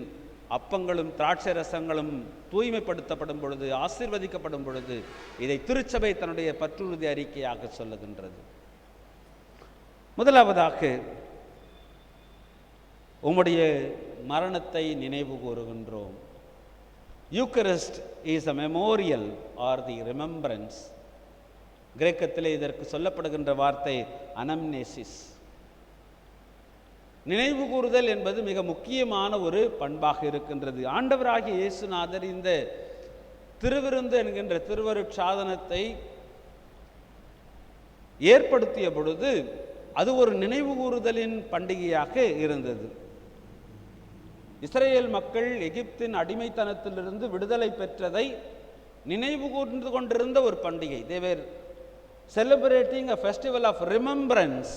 அப்பங்களும் திராட்சை ரசங்களும் தூய்மைப்படுத்தப்படும் பொழுது, ஆசீர்வதிக்கப்படும் பொழுது, இதை திருச்சபை தன்னுடைய பற்றுறுதி அறிக்கையாக சொல்லுகின்றது. முதலாவதாக உம்முடைய மரணத்தை நினைவு கூறுகின்றோம். Eucharist is a memorial or the remembrance. கிரேக்கத்திலே இதற்கு சொல்லப்படுகின்ற வார்த்தை அனம்னேசிஸ். நினைவு கூறுதல் என்பது மிக முக்கியமான ஒரு பண்பாக இருக்கின்றது. ஆண்டவராகிய இயேசுநாதர் இந்த திருவிருந்து என்கின்ற திருவருட்சாதனத்தை ஏற்படுத்திய பொழுது அது ஒரு நினைவு கூறுதலின் பண்டிகையாக இருந்தது. இஸ்ரேல் மக்கள் எகிப்தின் அடிமைத்தனத்திலிருந்து விடுதலை பெற்றதை நினைவு கூர்ந்து கொண்டிருந்த ஒரு பண்டிகை. They were celebrating a festival of remembrance.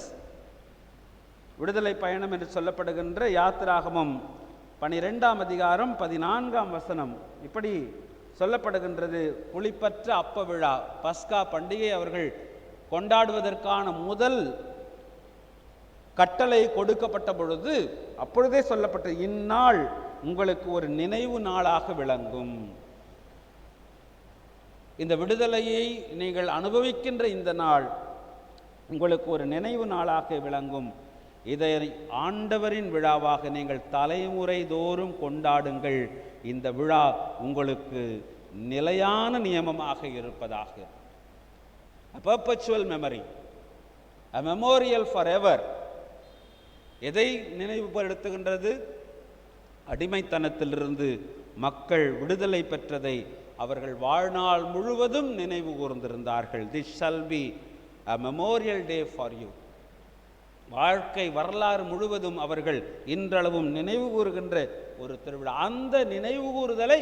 விடுதலை பயணம் என்று சொல்லப்படுகின்ற யாத்திராகமம் 12ஆம் அதிகாரம் 14ஆம் வசனம் இப்படி சொல்லப்படுகின்றது. புளிப்பற்ற அப்ப விழா, பஸ்கா பண்டிகை அவர்கள் கொண்டாடுவதற்கான முதல் கட்டளை கொடுக்கப்பட்ட பொழுது அப்பொழுதே சொல்லப்பட்ட இந்நாள் உங்களுக்கு ஒரு நினைவு நாளாக விளங்கும். இந்த விடுதலையை நீங்கள் அனுபவிக்கின்ற இந்த நாள் உங்களுக்கு ஒரு நினைவு நாளாக விளங்கும். இதை ஆண்டவரின் விழாவாக நீங்கள் தலைமுறை தோறும் கொண்டாடுங்கள். இந்த விழா உங்களுக்கு நிலையான நியமமாக இருப்பதாக. A perpetual memory, a memorial forever. எதை நினைவுபடுத்துகின்றது? அடிமைத்தனத்திலிருந்து மக்கள் விடுதலை பெற்றதை அவர்கள் வாழ்நாள் முழுவதும் நினைவு கூர்ந்திருந்தார்கள். This shall be a memorial day for you. வாழ்க்கை வரலாறு முழுவதும் அவர்கள் இன்றளவும் நினைவு கூறுகின்ற ஒரு திருவிழா. அந்த நினைவு கூறுதலை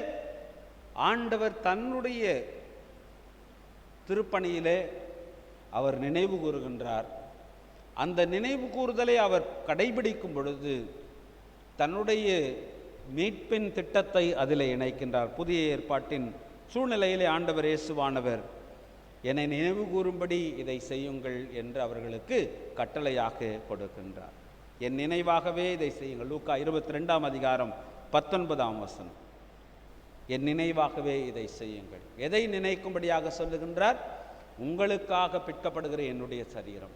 ஆண்டவர் தன்னுடைய திருப்பணியிலே அவர் நினைவு கூறுகின்றார். அந்த நினைவு கூறுதலை அவர் கடைபிடிக்கும் பொழுது தன்னுடைய மீட்பின் திட்டத்தை அதில் இணைக்கின்றார். புதிய ஏற்பாட்டின் சூழ்நிலையிலே ஆண்டவர் இயேசுவானவர் என்னை நினைவு கூறும்படி இதை செய்யுங்கள் என்று அவர்களுக்கு கட்டளையாக கொடுக்கின்றார். என் நினைவாகவே இதை செய்யுங்கள். லூக்கா 22ஆம் அதிகாரம் 19ஆம் வசனம். என் நினைவாகவே இதை செய்யுங்கள். எதை நினைக்கும்படியாக சொல்லுகின்றார்? உங்களுக்காக பிற்கப்படுகிற என்னுடைய சரீரம்,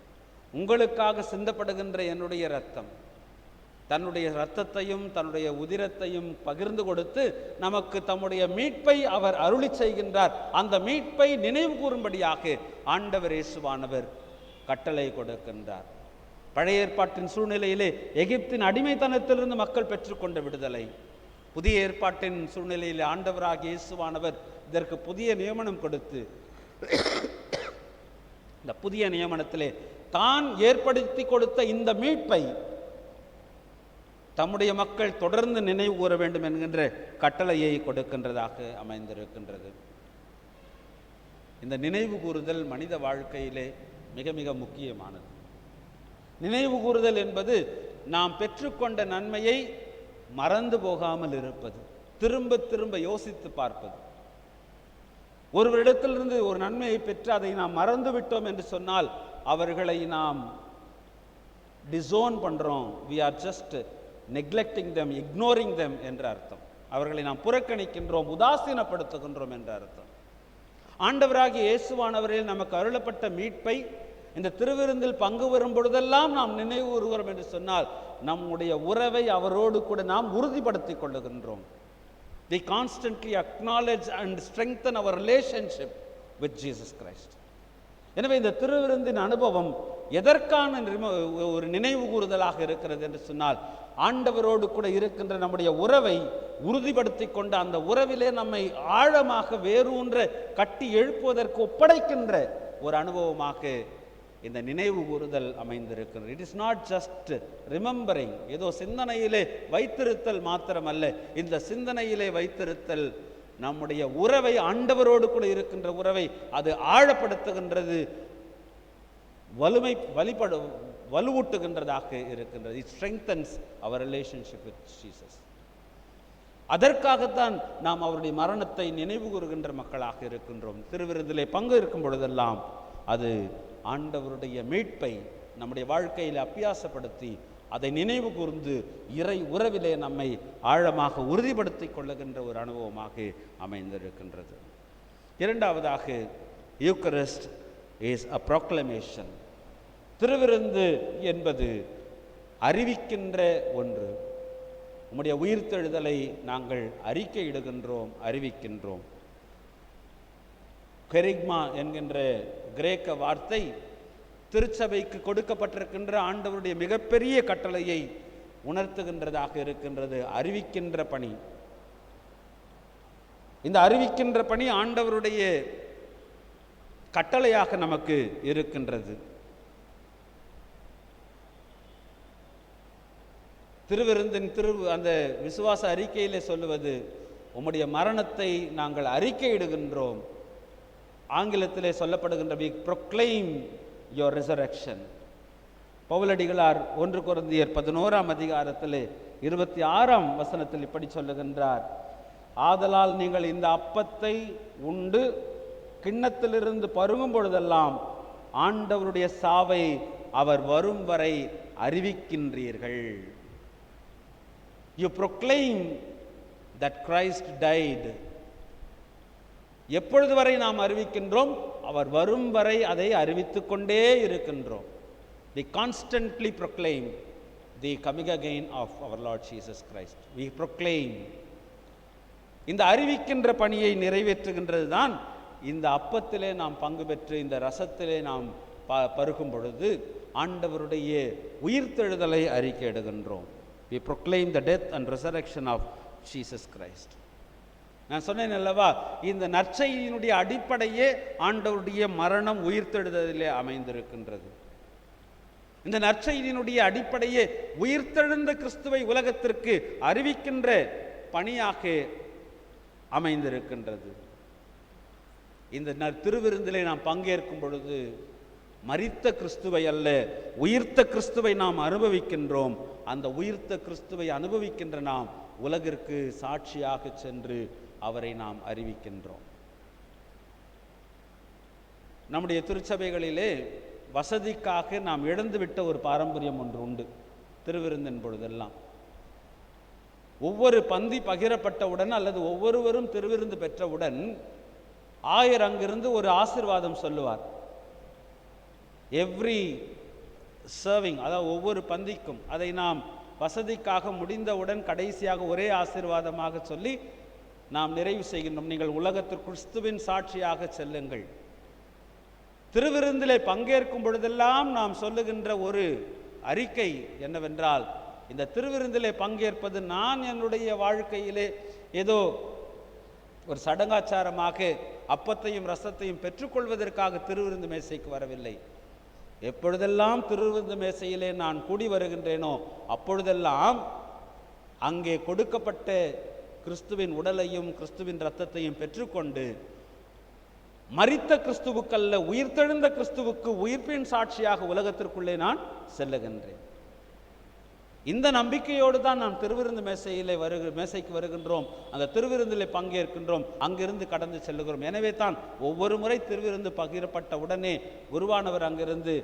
உங்களுக்காக சிந்தப்படுகின்ற என்னுடைய இரத்தம். தன்னுடைய இரத்தத்தையும் தன்னுடைய உதிரத்தையும் பகிர்ந்து கொடுத்து நமக்கு தம்முடைய மீட்பை அவர் அருளி செய்கின்றார். அந்த மீட்பை நினைவு கூறும்படியாக ஆண்டவர் இயேசுவானவர் கட்டளை கொடுக்கின்றார். பழைய ஏற்பாட்டின் சூழ்நிலையிலே எகிப்தின் அடிமைத்தனத்திலிருந்து மக்கள் பெற்றுக்கொண்ட விடுதலை, புதிய ஏற்பாட்டின் சூழ்நிலையிலே ஆண்டவராகிய இயேசுவானவர் இதற்கு புதிய நியமனம் கொடுத்து இந்த புதிய நியமனத்திலே தான் ஏற்படுத்தி கொடுத்த இந்த மீட்பை தம்முடைய மக்கள் தொடர்ந்து நினைவு கூற வேண்டும் என்கின்ற கட்டளையை கொடுக்கின்றதாக அமைந்திருக்கின்றது. இந்த நினைவு கூறுதல் மனித வாழ்க்கையிலே மிக மிக முக்கியமானது. நினைவு கூறுதல் என்பது நாம் பெற்றுக்கொண்ட நன்மையை மறந்து போகாமல் இருப்பது, திரும்ப திரும்ப யோசித்து பார்ப்பது. ஒருவரிடத்திலிருந்து ஒரு நன்மையை பெற்று அதை நாம் மறந்து விட்டோம் என்று சொன்னால் அவர்களை நாம் டிசோன் பண்ணுறோம். we are just neglecting them, ignoring them என்ற அர்த்தம். அவர்களை நாம் புறக்கணிக்கின்றோம், உதாசீனப்படுத்துகின்றோம் என்ற அர்த்தம். ஆண்டவராகிய இயேசுவானவரில் நமக்கு அருளப்பட்ட மீட்பை இந்த திருவிருந்தில் பங்கு வரும் பொழுதெல்லாம் நாம் நினைவு கூறுகிறோம் என்று சொன்னால் நம்முடைய உறவை அவரோடு கூட நாம் உறுதிப்படுத்திக் கொள்ளுகின்றோம். We constantly acknowledge and strengthen our relationship with Jesus Christ. எனவே இந்த திருவிருந்தின் அனுபவம் எதற்கான ஒரு நினைவு கூறுதலாக இருக்கிறது என்று சொன்னால் ஆண்டவரோடு கூட இருக்கின்ற நம்முடைய உறவை உறுதிப்படுத்தி கொண்ட அந்த உறவிலே நம்மை ஆழமாக வேரூன்ற கட்டி எழுப்புவதற்கு ஒப்படைக்கின்ற ஒரு அனுபவமாக இந்த நினைவு கூறுதல் அமைந்திருக்கிறது. It is not just remembering, ஏதோ சிந்தனையிலே வைத்திருத்தல் மாத்திரமல்ல. இந்த சிந்தனையிலே வைத்திருத்தல் நம்முடைய உறவை, ஆண்டவரோடு கூட இருக்கின்ற உறவை அது ஆழப்படுத்துகின்றது, வலுவூட்டுகின்றதாக இருக்கின்றது. It strengthens our relationship with Jesus. அதற்காகத்தான் நாம் அவருடைய மரணத்தை நினைவு கூறுகின்ற மக்களாக இருக்கின்றோம். திருவிருந்திலே பங்கு இருக்கும் பொழுதெல்லாம் அது ஆண்டவருடைய மீட்பை நம்முடைய வாழ்க்கையில் அபியாசப்படுத்தி அதை நினைவு கூர்ந்து இறை உறவிலே நம்மை ஆழமாக உறுதிப்படுத்தி கொள்ளுகின்ற ஒரு அனுபவமாக அமைந்திருக்கின்றது. இரண்டாவதாக யூக்கரிஸ்ட் இஸ் அ ப்ரோக்ளமேஷன். திருவிருந்து என்பது அறிவிக்கின்ற ஒன்று. உம்முடைய உயிர்த்தெழுதலை நாங்கள் அறிக்கையிடுகின்றோம், அறிவிக்கின்றோம். கெரிக்மா என்கின்ற கிரேக்க வார்த்தை திருச்சபைக்கு கொடுக்கப்பட்டிருக்கின்ற ஆண்டவருடைய மிகப்பெரிய கட்டளையை உணர்த்துகின்றதாக இருக்கின்றது. அறிவிக்கின்ற பணி. இந்த அறிவிக்கின்ற பணி ஆண்டவருடைய கட்டளையாக நமக்கு இருக்கின்றது. திருவிருந்தின் அந்த விசுவாச அறிக்கையிலே சொல்லுவது, உம்முடைய மரணத்தை நாங்கள் அறிக்கையிடுகின்றோம். ஆங்கிலத்திலே சொல்லப்படுகின்ற we proclaim your resurrection. பவுலடிகளார் 1 கொரிந்தியர் 11ஆம் அதிகாரத்திலே 26ஆம் வசனத்தில் இப்படி சொல்லுகின்றார், ஆதலால் நீங்கள் இந்த அப்பத்தை உண்டு கிண்ணத்திலிருந்து பருகும் பொழுதெல்லாம் ஆண்டவருடைய சாவை அவர் வரும் வரை அறிவிக்கின்றீர்கள். You proclaim that Christ died. எப்பொழுது வரை நாம் அறிவிக்கின்றோம்? அவர் வரும் வரை அதை அறிவித்துக் கொண்டே இருக்கின்றோம். We constantly proclaim the coming again of our Lord Jesus Christ. We proclaim. இந்த அறிவிக்கின்ற பணியை நிறைவேற்றுகின்றது தான் இந்த அப்பத்திலே நாம் பங்கு பெற்று இந்த ரசத்திலே நாம் பருகும் பொழுது ஆண்டவருடைய உயிர்த்தெழுதலை அறிக்கையிடுகின்றோம். We proclaim the death and resurrection of Jesus Christ. நான் சொன்னேன் அல்லவா, இந்த நற்செய்தியினுடைய அடிப்படையே ஆண்டவருடைய மரணம் உயிர்த்தெழுதலிலே அமைந்திருக்கின்றது. இந்த நற்செய்தியினுடைய அடிப்படையே உயிர்த்தெழுந்த கிறிஸ்துவை உலகத்திற்கு அறிவிக்கின்ற பணியாக அமைந்திருக்கின்றது. இந்த திருவிருந்திலே நாம் பங்கேற்கும் பொழுது மரித்த கிறிஸ்துவை அல்ல, உயிர்த்த கிறிஸ்துவை நாம் அனுபவிக்கின்றோம். அந்த உயிர்த்த கிறிஸ்துவை அனுபவிக்கின்ற நாம் உலகிற்கு சாட்சியாக சென்று அவரை நாம் அறிவிக்கின்றோம். நம்முடைய திருச்சபைகளிலே வசதிக்காக நாம் இழந்துவிட்ட ஒரு பாரம்பரியம் ஒன்று உண்டு. திருவிருந்தின் பொழுதெல்லாம் ஒவ்வொரு பந்தி பகிரப்பட்டவுடன் அல்லது ஒவ்வொருவரும் திருவிருந்து பெற்றவுடன் ஆயர் அங்கிருந்து ஒரு ஆசீர்வாதம் சொல்லுவார். எவ்ரி சர்விங், அதாவது ஒவ்வொரு பந்திக்கும் அதை நாம் வசதிக்காக முடிந்தவுடன் கடைசியாக ஒரே ஆசீர்வாதமாக சொல்லி நாம் நிறைவு செய்கின்றோம். நீங்கள் உலகத்திற்கு கிறிஸ்துவின் சாட்சியாக செல்லுங்கள். திருவிருந்திலே பங்கேற்கும் பொழுதெல்லாம் நாம் சொல்லுகின்ற ஒரு அறிக்கை என்னவென்றால், இந்த திருவிருந்திலே பங்கேற்பது நான் என்னுடைய வாழ்க்கையிலே ஏதோ ஒரு சடங்காச்சாரமாக அப்பத்தையும் ரசத்தையும் பெற்றுக்கொள்வதற்காக திருவிருந்து மேசைக்கு வரவில்லை. எப்பொழுதெல்லாம் திருவிருந்து மேசையிலே நான் கூடி வருகின்றேனோ அப்பொழுதெல்லாம் அங்கே கொடுக்கப்பட்ட கிறிஸ்துவின் உடலையும் கிறிஸ்துவின் இரத்தத்தையும் பெற்றுக்கொண்டு மரித்த கிறிஸ்துவுக்கல்ல உயிர்த்தெழுந்த கிறிஸ்துவுக்கு உயிர்ப்பின் சாட்சியாக உலகத்திற்குள்ளே நான் செல்லுகின்றேன். இந்த நம்பிக்கையோடு தான் நாம் திருவிருந்து மேசைக்கு வருகின்றோம். அந்த திருவிருந்திலே பங்கேற்கின்றோம், அங்கிருந்து கடந்து செல்லுகிறோம். எனவே தான் ஒவ்வொரு முறை திருவிருந்து பகிரப்பட்ட உடனே குருவானவர் அங்கிருந்து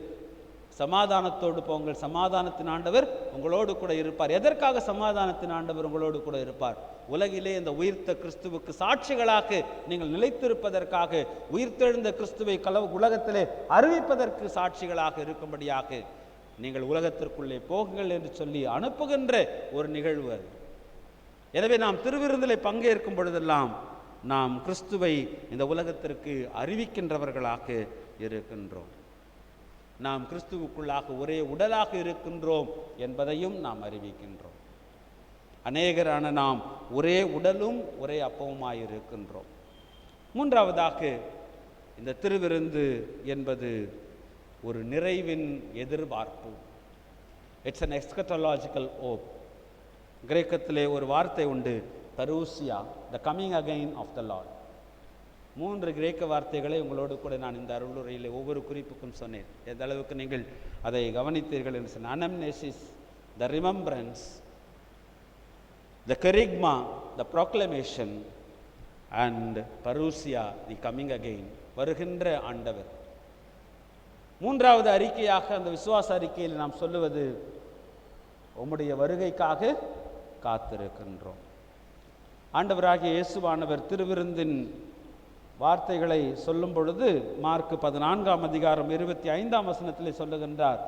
சமாதானத்தோடு போங்கள், சமாதானத்தின் ஆண்டவர் உங்களோடு கூட இருப்பார். எதற்காக சமாதானத்தின் ஆண்டவர் உங்களோடு கூட இருப்பார்? உலகிலே இந்த உயிர்த்த கிறிஸ்துவுக்கு சாட்சிகளாக நீங்கள் நிலைத்திருப்பதற்காக, உயிர்த்தெழுந்த கிறிஸ்துவை உலகத்திலே அறிவிப்பதற்கு சாட்சிகளாக இருக்கும்படியாக நீங்கள் உலகத்திற்குள்ளே போகுங்கள் என்று சொல்லி அனுப்புகின்ற ஒரு நிகழ்வு அது. எனவே நாம் திருவிருந்திலே பங்கேற்கும் பொழுதெல்லாம் நாம் கிறிஸ்துவை இந்த உலகத்திற்கு அறிவிக்கின்றவர்களாக இருக்கின்றோம். நாம் கிறிஸ்துவுக்குள்ளாக ஒரே உடலாக இருக்கின்றோம் என்பதையும் நாம் அறிவிக்கின்றோம். அநேகரான நாம் ஒரே உடலும் ஒரே அப்பவுமாயிருக்கின்றோம். மூன்றாவதாக, இந்த திருவிருந்து என்பது ஒரு நிறைவின் எதிர்பார்ப்பு. It's an eschatological hope. கிரேக்கத்திலே ஒரு வார்த்தை உண்டு, parousia, the coming again of the Lord. 3 கிரேக்க வார்த்தைகளை உங்களோடு கூட நான் இந்த அருளுரையில் ஒவ்வொரு குறிப்புக்கும் சொன்னேன். எந்த அளவுக்கு நீங்கள் அதை கவனித்தீர்கள் என்று சொன்ன, anamnesis, the remembrance, the kerygma, the proclamation, and parousia, the coming again, வருகின்ற ஆண்டவர். மூன்றாவது அறிக்கையாக அந்த விசுவாச அறிக்கையில் நாம் சொல்லுவது, உம்முடைய வருகைக்காக காத்திருக்கின்றோம். ஆண்டவராகிய இயேசுவானவர் திருவிருந்தின் வார்த்தைகளை சொல்லும் பொழுது மார்க் 14ஆம் அதிகாரம் 25ஆம் வசனத்திலே சொல்லுகின்றார்.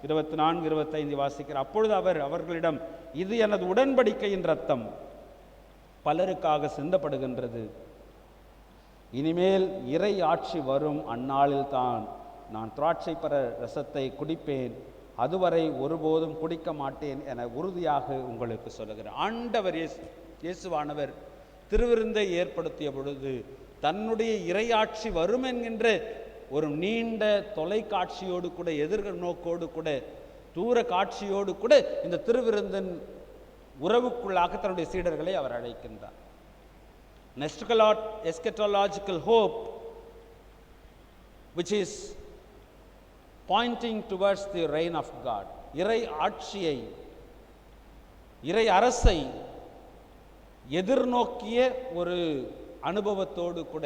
24, 25 வாசிக்கிறார். அப்பொழுது அவர் அவர்களிடம், இது எனது உடன்படிக்கையின் இரத்தம், பலருக்காக சிந்தப்படுகின்றது. இனிமேல் இறை ஆட்சி வரும் அந்நாளில் தான் நான் திராட்சை பழ ரசத்தை குடிப்பேன், அதுவரை ஒருபோதும் குடிக்க மாட்டேன் என உறுதியாக உங்களுக்கு சொல்லுகிறேன். ஆண்டவர் இயேசுவானவர் திருவிருந்தை ஏற்படுத்திய பொழுது தன்னுடைய இறையாட்சி வரும் என்கின்ற ஒரு நீண்ட தொலைக்காட்சியோடு கூட, எதிர்நோக்கோடு கூட, தூர காட்சியோடு கூட இந்த திருவிருந்தின் உறவுக்குள்ளாக தன்னுடைய சீடர்களை அவர் அழைக்கின்றார். எஸ்கெட்டாலஜிக்கல் hope which is pointing towards the reign of God. இறை ஆட்சியை, இறை அரசை எதிர்நோக்கிய ஒரு அனுபவத்தோடு கூட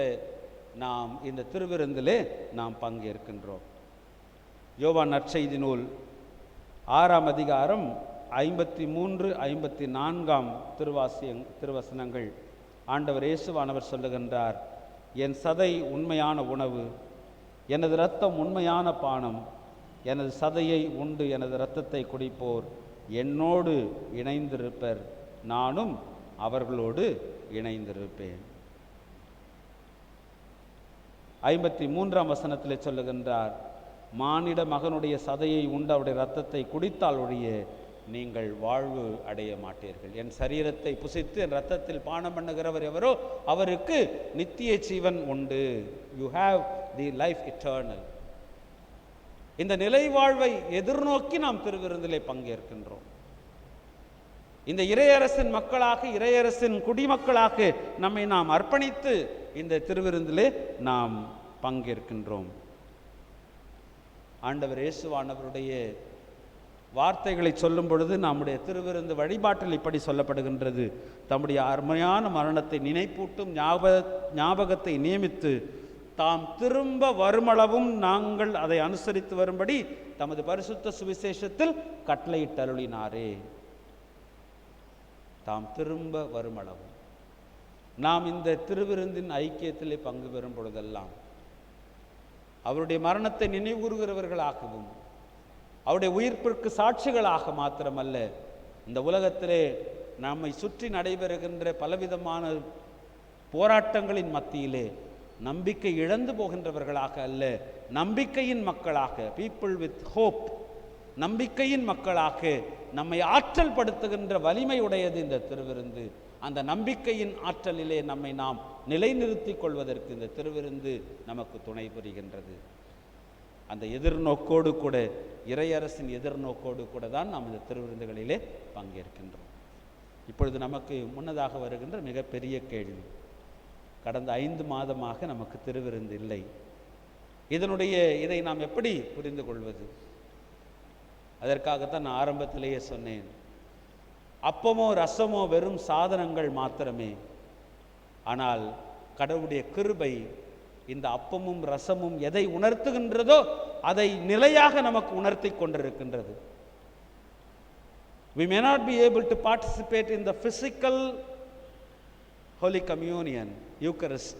நாம் இந்த திருவிருந்திலே நாம் பங்கேற்கின்றோம். யோவான் நற்செய்தி நூல் 6ஆம் அதிகாரம் 53, 54 திருவசனங்கள் ஆண்டவர் இயேசுவானவர் சொல்லுகின்றார், என் சதை உண்மையான உணவு, எனது இரத்தம் உண்மையான பானம். எனது சதையை உண்டு எனது இரத்தத்தை குடிப்போர் என்னோடு இணைந்திருப்பர், நானும் அவர்களோடு இணைந்திருப்பேன். 53ஆம் வசனத்திலே சொல்லுகின்றார், மானிட மகனுடைய சதையை உண்டு அவருடைய இரத்தத்தை குடித்தால் ஒழிய நீங்கள் வாழ்வு அடைய மாட்டீர்கள். என் சரீரத்தை புசித்து என் இரத்தத்தில் பானம் பண்ணுகிறவர் எவரோ அவருக்கு நித்திய ஜீவன் உண்டு. You have the life eternal. இந்த நிலை வாழ்வை எதிர்நோக்கி நாம் திருவிருந்திலே பங்கேற்கின்றோம். இந்த இறையரசின் மக்களாக, இறையரசின் குடிமக்களாக நம்மை நாம் அர்ப்பணித்து இந்த திருவிருந்திலே நாம் பங்கேற்கின்றோம். ஆண்டவர் இயேசுவானவருடைய வார்த்தைகளை சொல்லும் பொழுது நம்முடைய திருவிருந்து வழிபாட்டில் இப்படி சொல்லப்படுகின்றது, தம்முடைய அருமையான மரணத்தை நினைப்பூட்டும் ஞாபகத்தை நியமித்து தாம் திரும்ப வருமளவும் நாங்கள் அதை அனுசரித்து வரும்படி தமது பரிசுத்த சுவிசேஷத்தில் கட்டளையிட்டருளினாரே. தாம் திரும்ப வருமளவும் நாம் இந்த திருவிருந்தின் ஐக்கியத்திலே பங்கு பெறும் பொழுதெல்லாம் அவருடைய மரணத்தை நினைவுகூறுகிறவர்களாகவும் அவருடைய உயிர்ப்பிற்கு சாட்சிகளாக மாத்திரமல்ல, இந்த உலகத்திலே நம்மை சுற்றி நடைபெறுகின்ற பலவிதமான போராட்டங்களின் மத்தியிலே நம்பிக்கை இழந்து போகின்றவர்களாக அல்ல, நம்பிக்கையின் மக்களாக, பீப்புள் வித் ஹோப், நம்பிக்கையின் மக்களாக நம்மை ஆற்றல் படுத்துகின்ற வலிமை உடையது இந்த திருவிருந்து. அந்த நம்பிக்கையின் ஆற்றலிலே நம்மை நாம் நிலைநிறுத்திக் கொள்வதற்கு இந்த திருவிருந்து நமக்கு துணை புரிகின்றது. அந்த எதிர்நோக்கோடு கூட, இறையரசின் எதிர்நோக்கோடு கூட தான் நாம் இந்த திருவிருந்துகளிலே பங்கேற்கின்றோம். இப்பொழுது நமக்கு முன்னதாக வருகின்ற மிகப்பெரிய கேள்வி, கடந்த 5 மாதமாக நமக்கு திருவிருந்து இல்லை. இதை நாம் எப்படி புரிந்து கொள்வது? அதற்காகத்தான் நான் ஆரம்பத்திலேயே சொன்னேன், அப்பமோ ரசமோ வெறும் சாதனங்கள் மாத்திரமே. ஆனால் கடவுளுடைய கிருபை இந்த அப்பமும் ரசமும் எதை உணர்த்துகின்றதோ அதை நிலையாக நமக்கு உணர்த்தி கொண்டிருக்கின்றது. We may not be able to participate in the physical Holy Communion, Eucharist.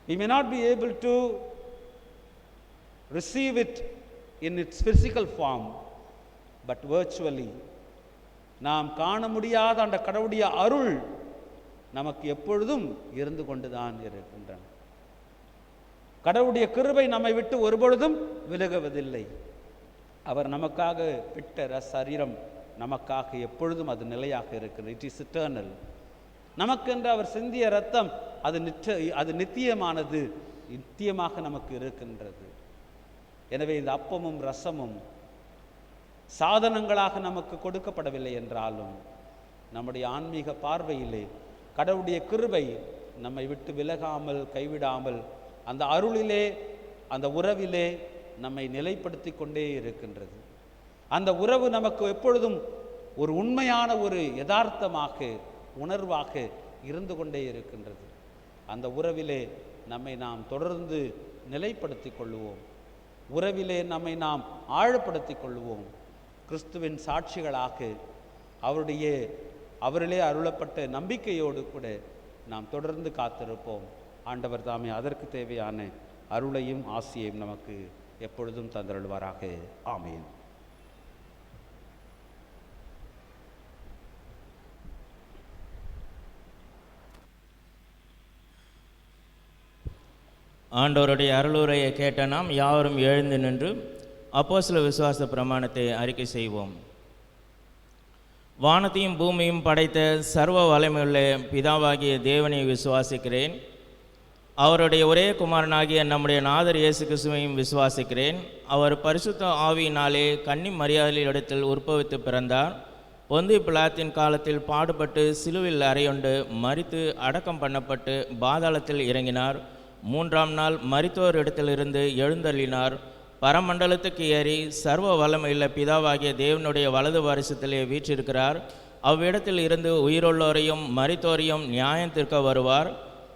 We may not be able to receive it in its physical form, but virtually நாம் காண முடியாத அந்த கடவுளுடைய அருள் நமக்கு எப்பொழுதும் இருந்து கொண்டுதான் இருக்கின்றன. கடவுளுடைய கிருபை நம்மை விட்டு ஒருபொழுதும் விலகுவதில்லை. அவர் நமக்காக விட்ட சரீரம் நமக்காக எப்பொழுதும் அது நிலையாக இருக்கிறது. It is eternal. நமக்கென்று அவர் சிந்திய இரத்தம் அது நித்தியமானது, நித்தியமாக நமக்கு இருக்கின்றது. எனவே இந்த அப்பமும் ரசமும் சாதனங்களாக நமக்கு கொடுக்கப்படவில்லை என்றாலும் நம்முடைய ஆன்மீக பார்வையிலே கடவுளுடைய கிருபை நம்மை விட்டு விலகாமல், கைவிடாமல் அந்த அருளிலே, அந்த உறவிலே நம்மை நிலைப்படுத்தி கொண்டே இருக்கின்றது. அந்த உறவு நமக்கு எப்பொழுதும் ஒரு உண்மையான ஒரு யதார்த்தமாக, உணர்வாக இருந்து கொண்டே இருக்கின்றது. அந்த உறவிலே நம்மை நாம் தொடர்ந்து நிலைப்படுத்தி கொள்ளுவோம். உறவிலே நம்மை நாம் ஆழப்படுத்தி கொள்ளுவோம். கிறிஸ்துவின் சாட்சிகளாக அவரிலே அருளப்பட்ட நம்பிக்கையோடு கூட நாம் தொடர்ந்து காத்திருப்போம். ஆண்டவர் தாமே அதற்கு தேவையான அருளையும் ஆசியையும் நமக்கு எப்பொழுதும் தந்தருள்வாராக. ஆமேன். ஆண்டவருடைய அருளுரையை கேட்ட நாம் யாவரும் எழுந்து நின்று அப்போஸ்தல விசுவாச பிரமாணத்தை அறிக்கை செய்வோம். வானத்தையும் பூமியும் படைத்த சர்வ வல்லமையுள்ள பிதாவாகிய தேவனை விசுவாசிக்கிறேன். அவருடைய ஒரே குமாரனாகிய நம்முடைய நாதர் இயேசு கிறிஸ்துவையும் விசுவாசிக்கிறேன். அவர் பரிசுத்த ஆவியினாலே கன்னி மரியாதையிடத்தில் உற்பவித்து பிறந்தார். பொந்தி பிலாத்தின் காலத்தில் பாடுபட்டு சிலுவில் அறையுண்டு மரித்து அடக்கம் பண்ணப்பட்டு பாதாளத்தில் இறங்கினார். 3ஆம் நாள் மரித்தோர் இடத்திலிருந்து எழுந்தள்ளினார். பரமண்டலத்துக்கு ஏறி சர்வ வல்லமையுள்ள பிதாவாகிய தேவனுடைய வலது வாரிசத்திலே வீற்றிருக்கிறார். அவ்விடத்தில் இருந்து உயிருள்ளோரையும் மரித்தோரையும் நியாயம் தீர்க்க வருவார்.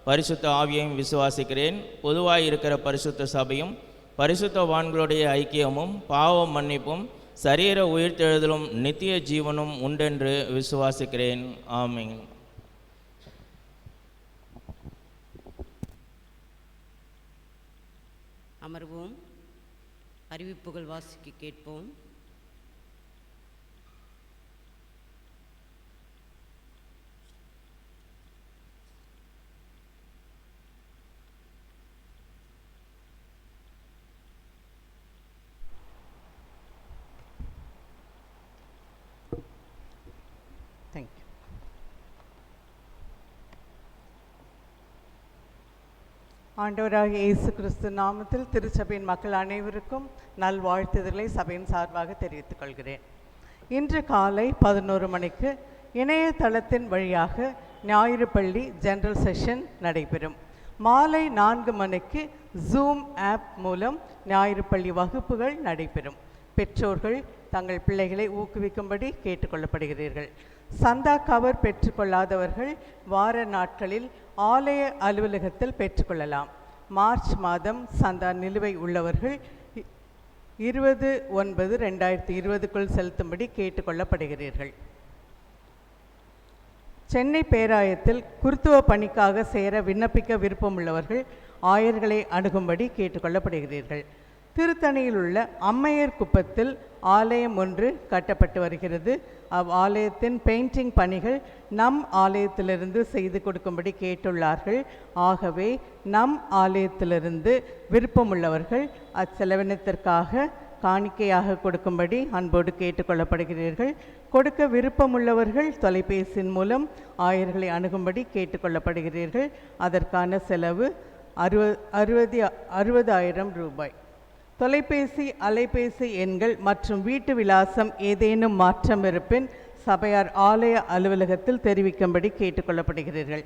பரிசுத்த ஆவியையும் விசுவாசிக்கிறேன். பொதுவாய் இருக்கிற பரிசுத்த சபையும் பரிசுத்தவான்களுடைய ஐக்கியமும் பாவ மன்னிப்பும் சரீர உயிர்த்தெழுதலும் நித்திய ஜீவனும் உண்டென்று விசுவாசிக்கிறேன். ஆமென். அமர்வோம். அறிவிப்புகள் வாசிக்க கேட்போம். தேங்க்யூ. ஆண்டவராகிய இயேசு கிறிஸ்து நாமத்தில் திருச்சபையின் மக்கள் அனைவருக்கும் நல்வாழ்த்துதலை சபையின் சார்பாக தெரிவித்துக் கொள்கிறேன். இன்று காலை 11 மணிக்கு இணையதளத்தின் வழியாக ஞாயிறு பள்ளி ஜெனரல் செஷன் நடைபெறும். மாலை 4 மணிக்கு ஜூம் ஆப் மூலம் ஞாயிறு பள்ளி வகுப்புகள் நடைபெறும். பெற்றோர்கள் தங்கள் பிள்ளைகளை ஊக்குவிக்கும்படி கேட்டுக்கொள்ளப்படுகிறீர்கள். சந்தா கவர் பெற்றுக்கொள்ளாதவர்கள் வார நாட்களில் ஆலய அலுவலகத்தில் பெற்றுக்கொள்ளலாம். மார்ச் மாதம் சந்தா நிலுவை உள்ளவர்கள் 20/9/2020 செலுத்தும்படி கேட்டுக்கொள்ளப்படுகிறீர்கள். சென்னை பேராயத்தில் குருத்துவ பணிக்காக சேர விண்ணப்பிக்க விருப்பமுள்ளவர்கள் ஆயர்களை அணுகும்படி கேட்டுக்கொள்ளப்படுகிறீர்கள். திருத்தணியில் உள்ள அம்மையர் குப்பத்தில் ஆலயம் ஒன்று கட்டப்பட்டு வருகிறது. ஆலயத்தின் பெயிண்டிங் பணிகள் நம் ஆலயத்திலிருந்து செய்து கொடுக்கும்படி கேட்டுள்ளார்கள். ஆகவே நம் ஆலயத்திலிருந்து விருப்பமுள்ளவர்கள் அச்செலவினத்திற்காக காணிக்கையாக கொடுக்கும்படி அன்போடு கேட்டுக்கொள்ளப்படுகிறீர்கள். கொடுக்க விருப்பமுள்ளவர்கள் தொலைபேசியின் மூலம் ஆயர்களை அணுகும்படி கேட்டுக்கொள்ளப்படுகிறீர்கள். அதற்கான செலவு 60,000 ரூபாய். தொலைபேசி அலைபேசி எண்கள் மற்றும் வீட்டு விலாசம் ஏதேனும் மாற்றம் இருப்பின் சபையார் ஆலய அலுவலகத்தில் தெரிவிக்கும்படி கேட்டுக்கொள்ளப்படுகிறீர்கள்.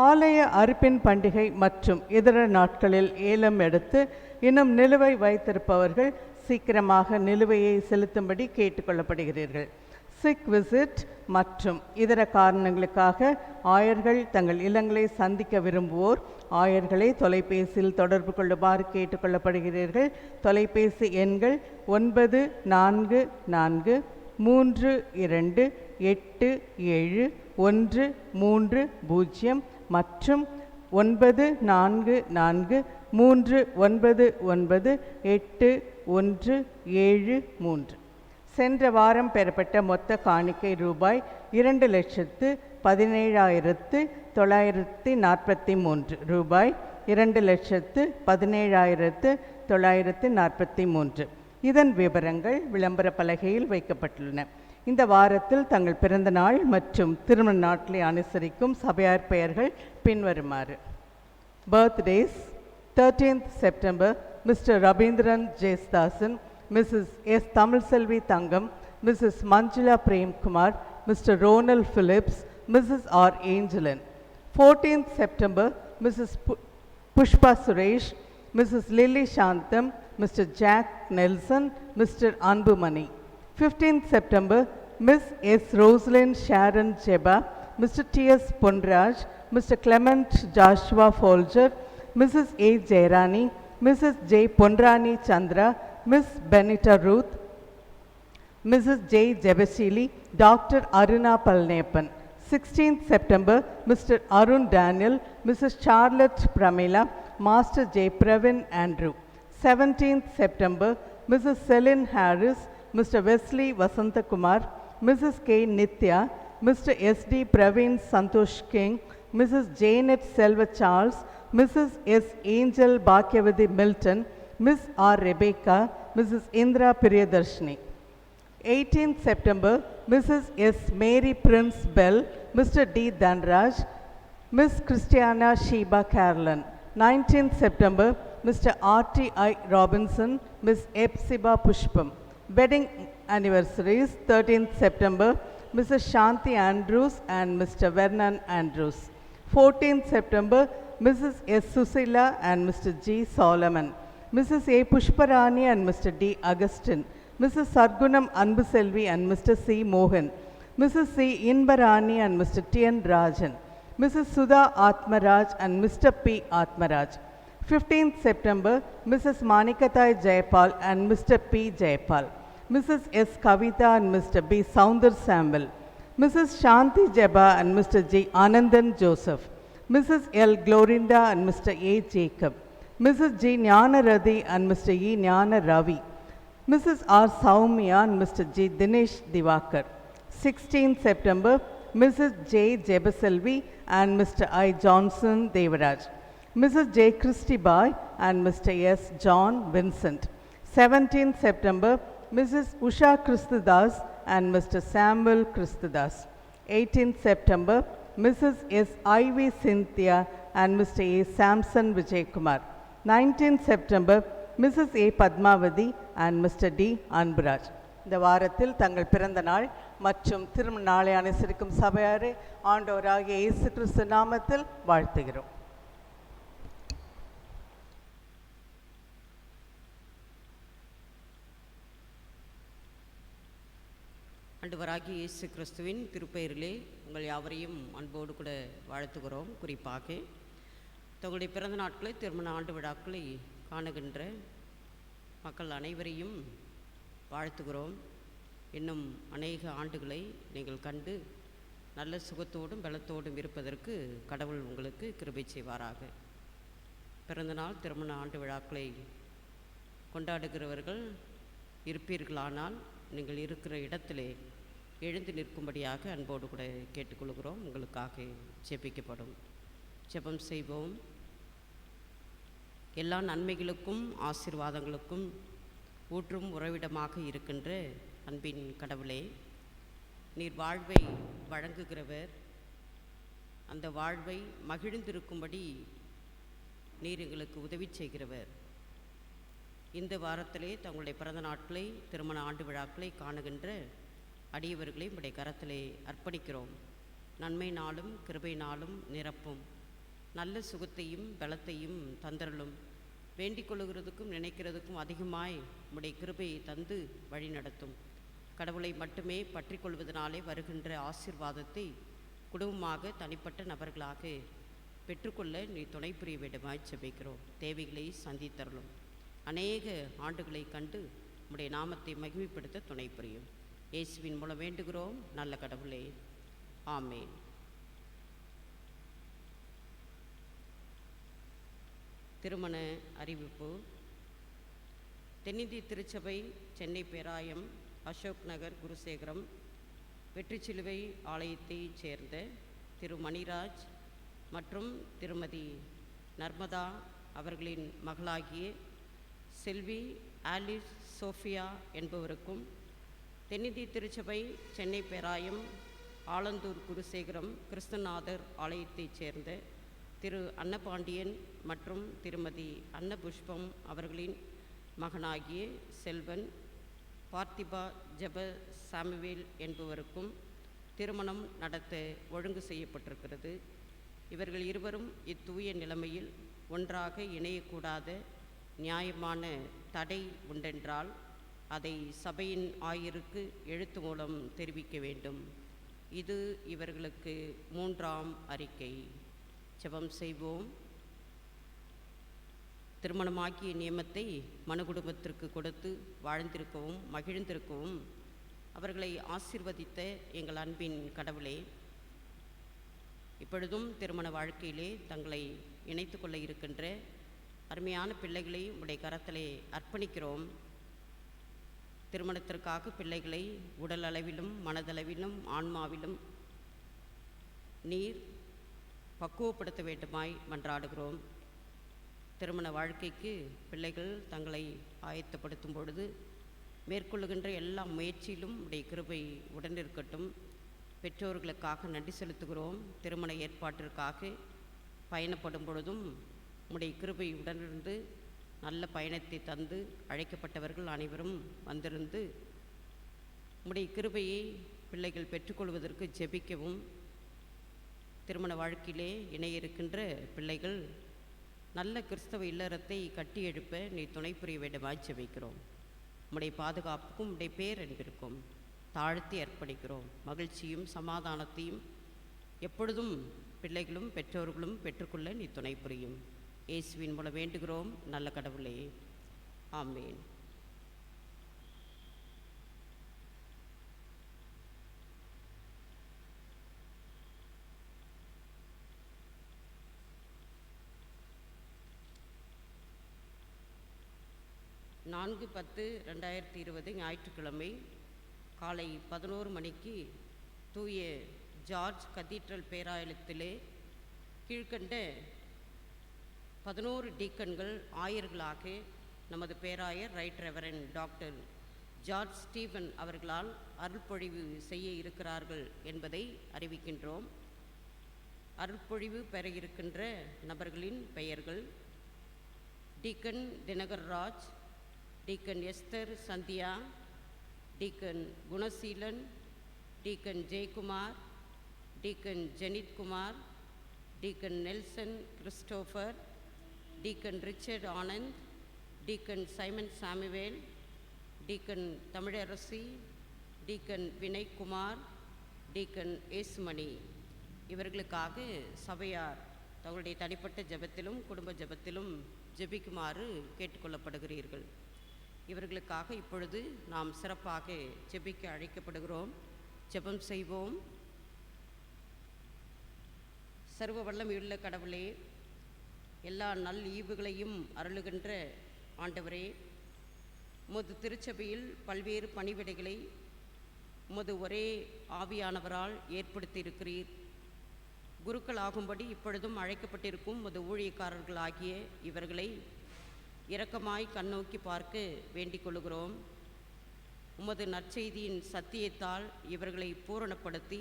ஆலய அறுப்பின் பண்டிகை மற்றும் இதர நாட்களில் ஏலம் எடுத்து இன்னும் நிலுவை வைத்திருப்பவர்கள் சீக்கிரமாக நிலுவையை செலுத்தும்படி கேட்டுக்கொள்ளப்படுகிறீர்கள். சிக் விசிட் மற்றும் இதர காரணங்களுக்காக ஆயர்கள் தங்கள் இல்லங்களை சந்திக்க விரும்புவோர் ஆயர்களை தொலைபேசியில் தொடர்பு கொள்ளுமாறு கேட்டுக்கொள்ளப்படுகிறீர்கள். தொலைபேசி எண்கள் 9442871330 மற்றும் 9443998173. சென்ற வாரம் பெறப்பட்ட மொத்த காணிக்கை ரூபாய் 2,17,943 ரூபாய் 2,17,943. இதன் விவரங்கள் விளம்பர பலகையில் வைக்கப்பட்டுள்ளன. இந்த வாரத்தில் தங்கள் பிறந்த நாள் மற்றும் திருமண நாட்களை அனுசரிக்கும் சபையார் பெயர்கள் பின்வருமாறு. Birthdays: 13th September Mr. Rabindran Jesdasan, Mrs. S. Tamilselvi Thangam, Mrs. Manjula Prem Kumar, Mr. Ronald Phillips, Mrs. R. Angelin. 14th September Mrs. Pushpa Suresh, Mrs. Lily Shantam, Mr. Jack Nelson, Mr. Anbumani. 15th September Miss S. Rosalind Sharon Cheba, Mr. T.S. Ponraj, Mr. Clement Joshua Folger, Mrs. A. Jairani, Mrs. J. Ponrani Chandra, Miss Benita Ruth, Mrs. J. Jebashili, Dr. Aruna Palnepan. 16th September, Mr. Arun Daniel, Mrs. Charlotte Pramila, Master J. Pravin Andrew. 17th September, Mrs. Celine Harris, Mr. Wesley Vasantakumar, Mrs. K. Nitya, Mr. S.D. Praveen Santosh King, Mrs. Janet Selva Charles, Mrs. S. Angel Bhakyavadi Milton, Miss R. Rebecca, Mrs. Indra Priyadarshini. 18th September, Mrs. S. Mary Prince Bell, Mr. D. Dhanraj, Miss Christiana Sheba Carolyn. 19th September, Mr. R.T.I. Robinson, Miss Epsiba Pushpam. Wedding anniversaries, 13th September, Mrs. Shanti Andrews and Mr. Vernon Andrews. 14th September, Mrs. S. Susila and Mr. G. Solomon. Mrs. A. Pushparani and Mr. D. Augustine. Mrs. Sargunam Anbuselvi and Mr. C. Mohan. Mrs. C. Inbarani and Mr. T. N. Rajan. Mrs. Sudha Atmaraj and Mr. P. Atmaraj. 15th September, Mrs. Manikatai Jayapal and Mr. P. Jayapal. Mrs. S. Kavita and Mr. B. Sounder Samuel. Mrs. Shanti Jeba and Mr. G. Anandan Joseph. Mrs. L. Glorinda and Mr. A. Jacob. Mrs. G. Jnana Radhi and Mr. E. Jnana Ravi. Mrs. R. Saumya and Mr. G. Dinesh Divakar. 16th September, Mrs. J. Jebaselvi and Mr. I. Johnson Devaraj. Mrs. J. Christy Bai and Mr. S. John Vincent. 17th September, Mrs. Usha Christadas and Mr. Samuel Christadas. 18th September, Mrs. S. Ivy Cynthia and Mr. A. Samson Vijaykumar. 19th September, Mrs. A. Padmavati and Mr. D. Anburaj. இந்த வாரத்தில் தங்கள் பிறந்த நாள் மற்றும் திருமண நாளை அனுசரிக்கும் சபையாரை ஆண்டவராகிய இயேசு கிறிஸ்து நாமத்தில் வாழ்த்துகிறோம். ஆண்டவராகிய இயேசு கிறிஸ்துவின் திருப்பெயரிலே உங்கள் யாவரையும் அன்போடு கூட வாழ்த்துகிறோம். குறிப்பாக தங்களுடைய பிறந்த நாட்களை, திருமண ஆண்டு விழாக்களை காணுகின்ற மக்கள் அனைவரையும் வாழ்த்துகிறோம். இன்னும் அநேக ஆண்டுகளை நீங்கள் கண்டு நல்ல சுகத்தோடும் பலத்தோடும் இருப்பதற்கு கடவுள் உங்களுக்கு கிருபை செய்வாராக. பிறந்தநாள், திருமண ஆண்டு விழாக்களை கொண்டாடுகிறவர்கள் இருப்பீர்களானால் நீங்கள் இருக்கிற இடத்திலே எழுந்து நிற்கும்படியாக அன்போடு கூட கேட்டுக்கொள்கிறோம். உங்களுக்காக ஜெபிக்கப்படும். ஜெபம் செய்வோம். எல்லா நன்மைகளுக்கும் ஆசீர்வாதங்களுக்கும் ஊற்றும் உறவிடமாக இருக்கின்ற அன்பின் கடவுளே, நீர் வாழ்வை வழங்குகிறவர். அந்த வாழ்வை மகிழ்ந்திருக்கும்படி நீர் எங்களுக்கு உதவி செய்கிறவர். இந்த வாரத்திலே தங்களுடைய பிறந்த நாட்களை, திருமண ஆண்டு விழாக்களை காணுகின்ற அடியவர்களை உடைய கரத்திலே அர்ப்பணிக்கிறோம். நன்மை நாளும் கிருபை நாளும் நிரப்பும். நல்ல சுகத்தையும் பலத்தையும் தந்தரலும். வேண்டிக் கொள்ளுகிறதுக்கும் நினைக்கிறதுக்கும் அதிகமாய் உடைய கிருபையை தந்து வழி நடத்தும். கடவுளை மட்டுமே பற்றி கொள்வதனாலே வருகின்ற ஆசீர்வாதத்தை குடும்பமாக, தனிப்பட்ட நபர்களாக பெற்றுக்கொள்ள நீ துணை புரிய வேண்டுமாய் ஜெபிக்கிறோம். தேவைகளை சந்தித்தரலும். அநேக ஆண்டுகளை கண்டு உடைய நாமத்தை மகிமைப்படுத்த துணை புரியும். இயேசுவின் மூலம் வேண்டுகிறோம் நல்ல கடவுளே, ஆமேன். திருமண அறிவிப்பு. தென்னிந்திய திருச்சபை, சென்னை பேராயம், அசோக் நகர், குருசேகரம் வெற்றிச்சிலுவை ஆலயத்தைச் சேர்ந்த திரு மணிராஜ் மற்றும் திருமதி நர்மதா அவர்களின் மகளாகிய செல்வி ஆலிஸ் சோஃபியா என்பவருக்கும், தென்னிந்திய திருச்சபை, சென்னை பேராயம், ஆலந்தூர், குருசேகரம் கிறிஸ்துநாதர் ஆலயத்தைச் சேர்ந்த திரு அன்னபாண்டியன் மற்றும் திருமதி அன்னபுஷ்பம் அவர்களின் மகனாகிய செல்வன் பார்த்திபா ஜெப சாமுவேல் என்பவருக்கும் திருமணம் நடத்த ஒழுங்கு செய்யப்பட்டிருக்கிறது. இவர்கள் இருவரும் இத்தூய நிலைமையில் ஒன்றாக இணையக்கூடாத நியாயமான தடை உண்டென்றால் அதை சபையின் ஆயருக்கு எழுத்து மூலம் தெரிவிக்க வேண்டும். இது இவர்களுக்கு 3ஆம் அறிக்கை. ஜெபம் செய்வோம். திருமணமாக்கிய நியமத்தை மனு குடும்பத்திற்கு கொடுத்து வாழ்ந்திருக்கவும் மகிழ்ந்திருக்கவும் அவர்களை ஆசீர்வதித்த எங்கள் அன்பின் கடவுளே, இப்பொழுதும் திருமண வாழ்க்கையிலே தங்களை இணைத்து கொள்ள இருக்கின்ற அருமையான பிள்ளைகளை உடைய கரத்திலே அர்ப்பணிக்கிறோம். திருமணத்திற்காக பிள்ளைகளை உடல் அளவிலும் மனதளவிலும் ஆன்மாவிலும் நீர் பக்குவப்படுத்த வேண்டுமாய் மன்றாடுகிறோம். திருமண வாழ்க்கைக்கு பிள்ளைகள் தங்களை ஆயத்தப்படுத்தும் பொழுது மேற்கொள்ளுகின்ற எல்லா முயற்சியிலும் உடைய கிருபை உடனிருக்கட்டும். பெற்றோர்களுக்காக நன்றி செலுத்துகிறோம். திருமண ஏற்பாட்டிற்காக பயணப்படும் பொழுதும் உடைய கிருபை உடனிருந்து நல்ல பயணத்தை தந்து அழைக்கப்பட்டவர்கள் அனைவரும் வந்திருந்து உடைய கிருபையை பிள்ளைகள் பெற்றுக்கொள்வதற்கு ஜெபிக்கவும், திருமண வாழ்க்கையிலே இணைய இருக்கின்ற பிள்ளைகள் நல்ல கிறிஸ்தவ இல்லறத்தை கட்டி எழுப்ப நீ துணை புரிய வேண்டுமாய் ஜெபிக்கிறோம். உம்முடைய பாதுகாப்புக்கும் உம்முடைய பேரன்பிற்கும் தாழ்த்தி அர்ப்பணிக்கிறோம். மகிழ்ச்சியும் சமாதானத்தையும் எப்பொழுதும் பிள்ளைகளும் பெற்றோர்களும் பெற்றுக்கொள்ள நீ துணை புரியும். இயேசுவின் மூலம் வேண்டுகிறோம் நல்ல கடவுளே, ஆமேன். நான்கு 10/2020 ஞாயிற்றுக்கிழமை காலை 11 மணிக்கு தூய ஜார்ஜ் கதீட்ரல் பேராலயத்திலே கீழ்கண்ட 11 டீக்கன்கள் ஆயர்களாக நமது பேராயர் right reverend doctor George Steven அவர்களால் அருள்பொழிவு செய்ய இருக்கிறார்கள் என்பதை அறிவிக்கின்றோம். அருள்பொழிவு பெற இருக்கின்ற நபர்களின் பெயர்கள்: deacon Dinakar Raj, deacon Esther Sandhya, deacon Gunaseelan, deacon Jayakumar, deacon Jenithkumar, deacon Nelson Christopher, deacon Richard Anand, deacon Simon Samuel, deacon Tamilarasi, deacon Vinaykumar, deacon Yesumani. இவர்களுக்காக சபையார் தங்களுடைய தனிப்பட்ட ஜெபத்திலும் குடும்ப ஜெபத்திலும் ஜெபிக்குமாறு கேட்டுக்கொள்ளப்படுகிறீர்கள். இவர்களுக்காக இப்பொழுது நாம் சிறப்பாக ஜெபிக்க அழைக்கப்படுகிறோம். ஜெபம் செய்வோம். சர்வ வல்லமையுள்ள கடவுளே, எல்லா நல் ஈவுகளையும் அருளுகின்ற ஆண்டவரே, உமது திருச்சபையில் பல்வேறு பணிவிடைகளை உமது ஒரே ஆவியானவரால் ஏற்படுத்தியிருக்கிறீர். குருக்களாகும்படி இப்பொழுதும் அழைக்கப்பட்டிருக்கும் உமது ஊழியக்காரர்களாகிய இவர்களை இரக்கமாய் கண்ணோக்கி பார்க்க வேண்டிக் கொள்கிறோம். உமது நற்செய்தியின் சத்தியத்தால் இவர்களை பூரணப்படுத்தி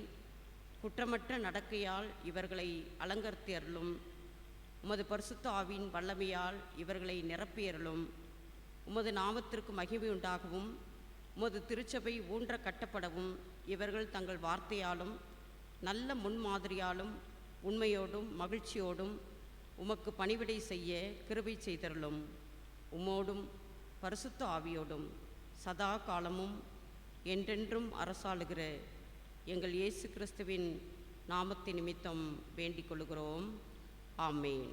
குற்றமற்ற நடக்கையால் இவர்களை அலங்கரித்து அருளும். உமது பரிசுத்த ஆவியின் வல்லமையால் இவர்களை நிரப்பியருளும். உமது நாமத்திற்கு மகிமை உண்டாகவும் உமது திருச்சபை ஊன்ற கட்டப்படவும் இவர்கள் தங்கள் வார்த்தையாலும் நல்ல முன்மாதிரியாலும் உண்மையோடும் மகிழ்ச்சியோடும் உமக்கு பணிவிடை செய்ய கிருபை செய்தருளும். உமோடும் பரிசுத்த ஆவியோடும் சதா காலமும் என்றென்றும் அரசாளுகிற எங்கள் இயேசு கிறிஸ்துவின் நாமத்தின் நிமித்தம் வேண்டிக் கொள்கிறோம். ஆமேன்.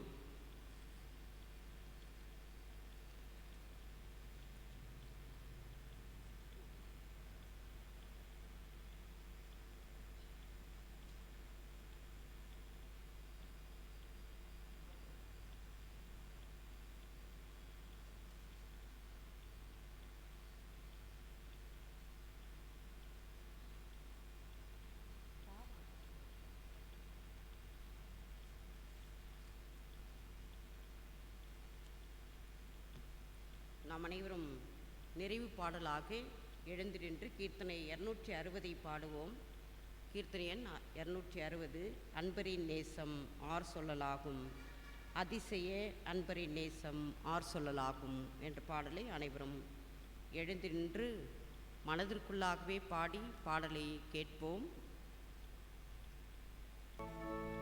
நாம் அனைவரும் நிறைவு பாடலாக எழுந்து நின்று கீர்த்தனை 260 பாடுவோம். கீர்த்தனை எண் 260. அன்பரின் நேசம் ஆர் சொல்லலாகும், அதிசய அன்பரின் நேசம் ஆர் சொல்லலாகும் என்ற பாடலை அனைவரும் எழுந்து நின்று மனதிற்குள்ளாகவே பாடி பாடலை கேட்போம். Amen.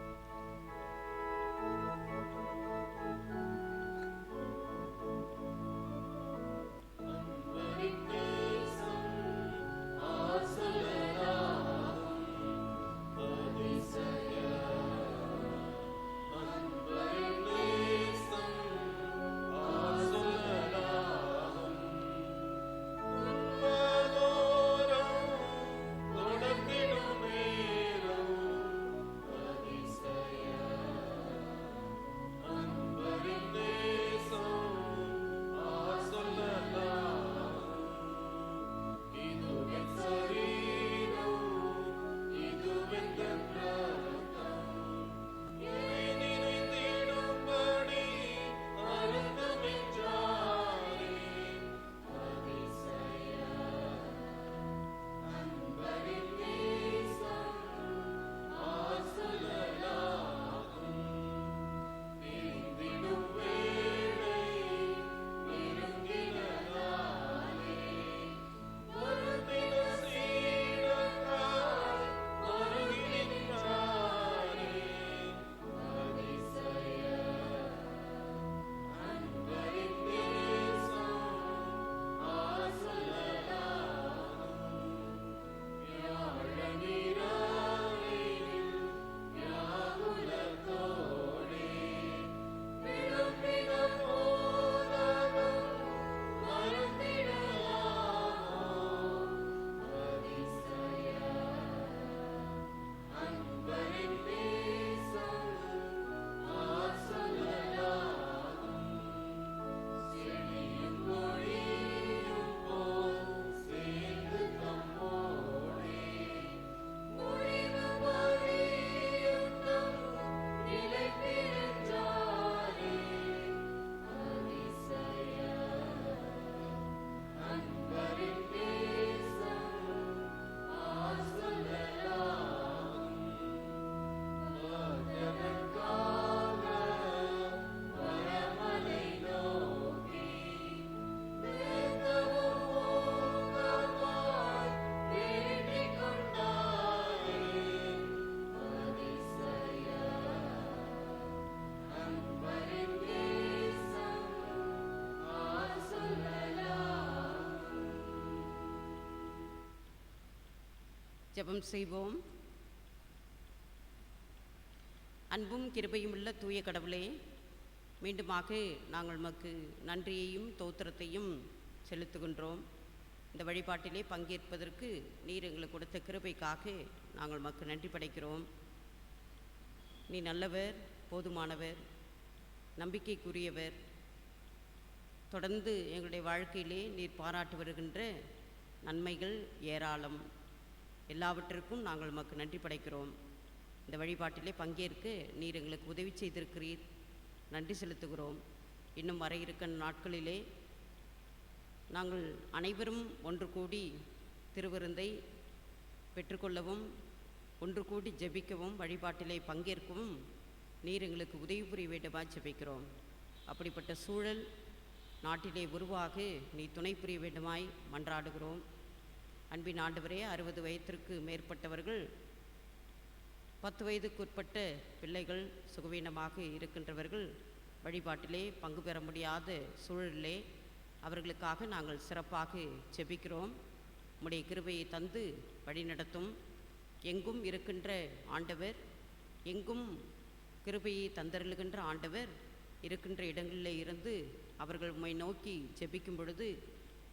ஜெபம் செய்வோம். அன்பும் கிருபையும் உள்ள தூய கடவுளே, மீண்டுமாக நாங்கள் உமக்கு நன்றியையும் தோத்திரத்தையும் செலுத்துகின்றோம். இந்த வழிபாட்டிலே பங்கேற்பதற்கு நீர் எங்களுக்கு கொடுத்த கிருபைக்காக நாங்கள் உமக்கு நன்றி படைக்கிறோம். நீ நல்லவர், போதுமானவர், நம்பிக்கைக்குரியவர். தொடர்ந்து எங்களுடைய வாழ்க்கையிலே நீர் பாராட்டி வருகின்ற நன்மைகள் ஏராளம். எல்லாவற்றிற்கும் நாங்கள் உமக்கு நன்றி படைக்கிறோம். இந்த வழிபாட்டிலே பங்கேற்க நீர் எங்களுக்கு உதவி செய்திருக்கிறீர், நன்றி செலுத்துகிறோம். இன்னும் வர இருக்க நாட்களிலே நாங்கள் அனைவரும் ஒன்று கூடி திருவிருந்தை பெற்றுக்கொள்ளவும், ஒன்று கூடி ஜெபிக்கவும், வழிபாட்டிலே பங்கேற்கவும் நீர் எங்களுக்கு உதவி புரிய வேண்டுமாய் ஜெபிக்கிறோம். அப்படிப்பட்ட சூழல் நாட்டிலே உருவாக நீ துணை புரிய வேண்டுமாய் மன்றாடுகிறோம். அன்பின் ஆண்டவரே, 60 வயதிற்கு மேற்பட்டவர்கள், 10 வயதுக்குட்பட்ட பிள்ளைகள், சுகவீனமாக இருக்கின்றவர்கள் வழிபாட்டிலே பங்கு பெற முடியாத சூழலிலே அவர்களுக்காக நாங்கள் சிறப்பாக ஜெபிக்கிறோம். உம்முடைய கிருபையை தந்து வழிநடத்தும். எங்கும் இருக்கின்ற ஆண்டவர், எங்கும் கிருபையை தந்தருளுகின்ற ஆண்டவர் இருக்கின்ற இடங்களில் இருந்து அவர்கள் உம்மை நோக்கி ஜெபிக்கும் பொழுது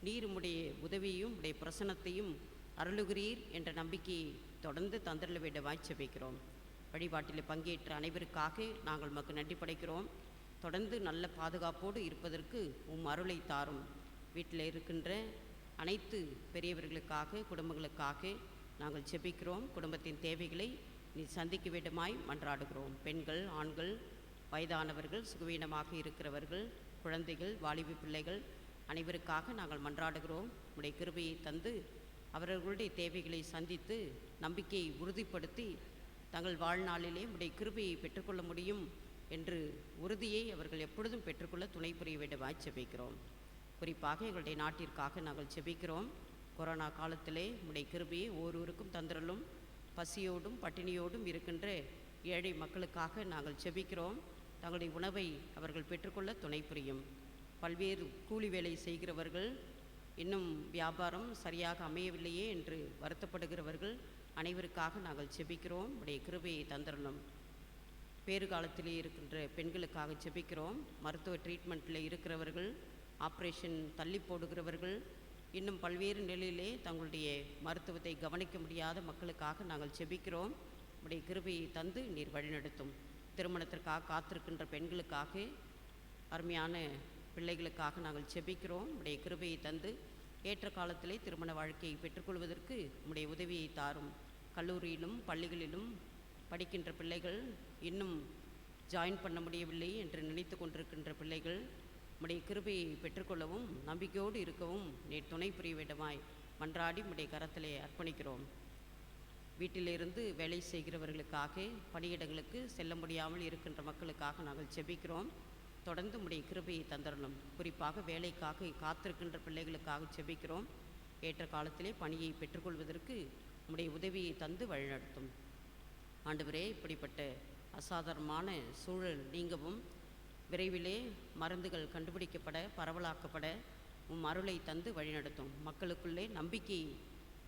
நீர் உம்முடைய உதவியும் உடைய பிரசன்னத்தையும் அருளுகிறீர் என்ற நம்பிக்கையை தொடர்ந்து தந்தருள வேண்டுமாய் ஜெபிக்கிறோம். வழிபாட்டில் பங்கேற்ற அனைவருக்காக நாங்கள் உமக்கு நன்றி படைக்கிறோம். தொடர்ந்து நல்ல பாதுகாப்போடு இருப்பதற்கு உம் அருளை தாரும். வீட்டில் இருக்கின்ற அனைத்து பெரியவர்களுக்காக, குடும்பங்களுக்காக நாங்கள் ஜெபிக்கிறோம். குடும்பத்தின் தேவைகளை நீ சந்திக்க வேண்டுமாய் மன்றாடுகிறோம். பெண்கள், ஆண்கள், வயதானவர்கள், சுகவீனமாக இருக்கிறவர்கள், குழந்தைகள், வாலிப பிள்ளைகள் அனைவருக்காக நாங்கள் மன்றாடுகிறோம். உம்முடைய கிருபையை தந்து அவர்களுடைய தேவைகளை சந்தித்து நம்பிக்கையை உறுதிப்படுத்தி தங்கள் வாழ்நாளிலே உம்முடைய கிருபையை பெற்றுக்கொள்ள முடியும் என்று உறுதியை அவர்கள் எப்பொழுதும் பெற்றுக்கொள்ள துணை புரிய வேண்டுமாய் ஜெபிக்கிறோம். குறிப்பாக எங்களுடைய நாட்டிற்காக நாங்கள் ஜெபிக்கிறோம். கொரோனா காலத்திலே உம்முடைய கிருபையை ஒவ்வொருவருக்கும் தந்திரலும். பசியோடும் பட்டினியோடும் இருக்கின்ற ஏழை மக்களுக்காக நாங்கள் ஜெபிக்கிறோம். தங்களுடைய உணவை அவர்கள் பெற்றுக்கொள்ள துணை புரியும். பல்வேறு கூலி வேலை செய்கிறவர்கள், இன்னும் வியாபாரம் சரியாக அமையவில்லையே என்று வருத்தப்படுகிறவர்கள் அனைவருக்காக நாங்கள் ஜெபிக்கிறோம். உடைய கிருபையை தந்திரணும். பேறுகாலத்திலே இருக்கின்ற பெண்களுக்காக ஜெபிக்கிறோம். மருத்துவ ட்ரீட்மெண்ட்டில் இருக்கிறவர்கள், ஆப்ரேஷன் தள்ளி போடுகிறவர்கள், இன்னும் பல்வேறு நிலையிலே தங்களுடைய மருத்துவத்தை கவனிக்க முடியாத மக்களுக்காக நாங்கள் ஜெபிக்கிறோம். உடைய கிருபையை தந்து நீர் வழிநடத்தும். திருமணத்திற்காக காத்திருக்கின்ற பெண்களுக்காக, அருமையான பிள்ளைகளுக்காக நாங்கள் ஜெபிக்கிறோம். உடைய கிருபையை தந்து ஏற்ற காலத்திலே திருமண வாழ்க்கையை பெற்றுக்கொள்வதற்கு உம்முடைய உதவியை தாரும். கல்லூரியிலும் பள்ளிகளிலும் படிக்கின்ற பிள்ளைகள், இன்னும் ஜாயின் பண்ண முடியவில்லை என்று நினைத்து கொண்டிருக்கின்ற பிள்ளைகள் உம்முடைய கிருபையை பெற்றுக்கொள்ளவும், நம்பிக்கையோடு இருக்கவும் நீர் துணை புரிய வேண்டுமாய் மன்றாடி உம்முடைய கரத்திலே அர்ப்பணிக்கிறோம். வீட்டிலிருந்து வேலை செய்கிறவர்களுக்காக, பணியிடங்களுக்கு செல்ல முடியாமல் இருக்கின்ற மக்களுக்காக நாங்கள் ஜெபிக்கிறோம். தொடர்ந்து உம்முடைய கிருபையை தந்தரணும். குறிப்பாக வேலைக்காக காத்திருக்கின்ற பிள்ளைகளுக்காக ஜெபிக்கிறோம். ஏற்ற காலத்திலே பணியை பெற்றுக்கொள்வதற்கு உம்முடைய உதவியை தந்து வழிநடத்தும். ஆண்டவரே, இப்படிப்பட்ட அசாதாரணமான சூழல் நீங்கவும், விரைவிலே மருந்துகள் கண்டுபிடிக்கப்பட, பரவலாக்கப்பட உம் அருளை தந்து வழிநடத்தும். மக்களுக்குள்ளே நம்பிக்கை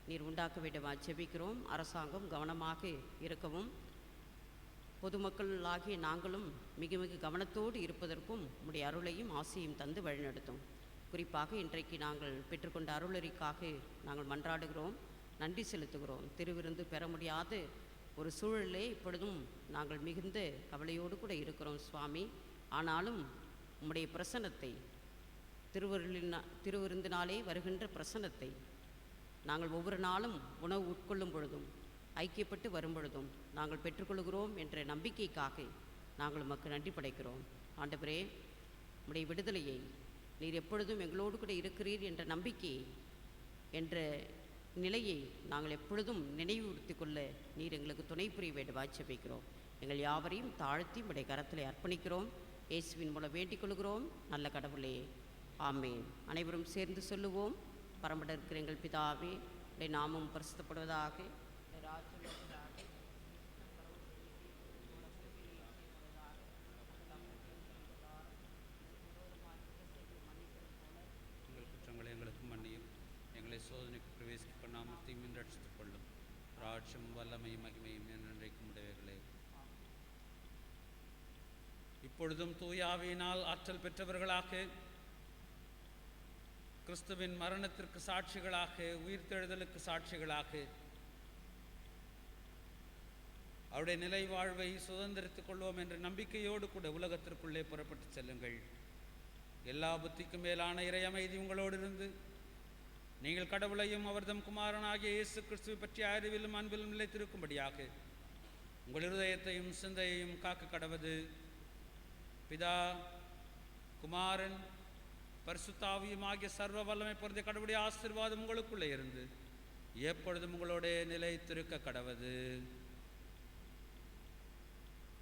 நீர் உண்டாக்க வேண்டுமா ஜெபிக்கிறோம். அரசாங்கம் கவனமாக இருக்கவும், பொதுமக்களாகிய நாங்களும் மிக மிக கவனத்தோடு இருப்பதற்கும் உம்முடைய அருளையும் ஆசையும் தந்து வழிநடத்தும். குறிப்பாக இன்றைக்கு நாங்கள் பெற்றுக்கொண்ட அருளறிக்காக நாங்கள் மன்றாடுகிறோம், நன்றி செலுத்துகிறோம். திருவிருந்து பெற முடியாத ஒரு சூழலே இப்பொழுதும் நாங்கள் மிகுந்த கவலையோடு கூட இருக்கிறோம் சுவாமி. ஆனாலும் உம்முடைய பிரசன்னத்தை, திருவிருந்தினாலே வருகின்ற பிரசன்னத்தை நாங்கள் ஒவ்வொரு நாளும் உணவு உட்கொள்ளும் பொழுதும், ஐக்கியப்பட்டு வரும் பொழுதும் நாங்கள் பெற்றுக்கொள்கிறோம் என்ற நம்பிக்கைக்காக நாங்கள் உமக்கு நன்றி படைக்கிறோம். ஆண்டவரே, உம்முடைய விடுதலையை, நீர் எப்பொழுதும் எங்களோடு கூட இருக்கிறீர் என்ற நம்பிக்கை என்ற நிலையை நாங்கள் எப்பொழுதும் நினைவுறுத்தி கொள்ள நீர் எங்களுக்கு துணை புரிய வேண்டுமா ஜெபிக்கிறோம். எங்கள் யாவரையும் தாழ்த்தி உம்முடைய கரத்திலே அர்ப்பணிக்கிறோம். இயேசுவின் மூலம் வேண்டிக் கொள்கிறோம் நல்ல கடவுளே, ஆமேன். அனைவரும் சேர்ந்து சொல்லுவோம். பரமட இருக்கிற எங்கள் பிதாவே, உடைய நாமம் பரிசுத்தப்படுவதாக, உடைய ராஜ்யம் வருவதாக, எங்கள் குற்றங்களை எங்களுக்கு மன்னியும், எங்களை சோதனைக்கு பிரவேசிக்க பண்ணாமல் தீமின் ரட்சித்துக் கொள்ளும். ராட்சியம் வல்லமையும் மகிமையும் என்றைக்கும் உடையவர்களே. இப்பொழுதும் தூயாவியினால் ஆற்றல் பெற்றவர்களாக கிறிஸ்துவின் மரணத்திற்கு சாட்சிகளாக உயிர்த்தெழுதலுக்கு சாட்சிகளாக அவருடைய நிலை வாழ்வை சுதந்திரித்துக் கொள்வோம் என்ற நம்பிக்கையோடு கூட உலகத்திற்குள்ளே புறப்பட்டு செல்லுங்கள். எல்லா புத்திக்கும் மேலான இறை அமைதி உங்களோடு இருந்து நீங்கள் கடவுளையும் அவர்தம் குமாரனாகிய இயேசு கிறிஸ்துவை பற்றிய அறிவிலும் அன்பிலும் நிலைத்திருக்கும்படியாக உங்கள் இருதயத்தையும் சிந்தையையும் காக்க கடவது பிதா குமாரன் பரிசுத்தாவியும் ஆகிய சர்வ வல்லமை பொருந்திய கடவுளுடைய ஆசீர்வாதம் உங்களுக்குள்ளே இருந்து எப்பொழுதும் உங்களோட நிலைத்திருக்க கடவது.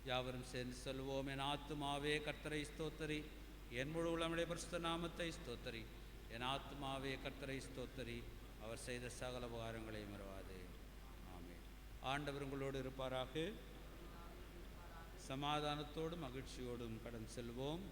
யாவரும் சேர்ந்து சொல்வோம். என் ஆத்துமாவே கர்த்தரை ஸ்தோத்தரி, என் முழு உள்ளமுடைய பரிசுத்த நாமத்தை ஸ்தோத்தரி. என் ஆத்துமாவே கர்த்தரை ஸ்தோத்தரி, அவர் செய்த சகல உபகாரங்களை மறவாதே. ஆமென். ஆண்டவர் உங்களோடு இருப்பாராக. சமாதானத்தோடும் மகிழ்ச்சியோடும் கடன் செல்வோம்.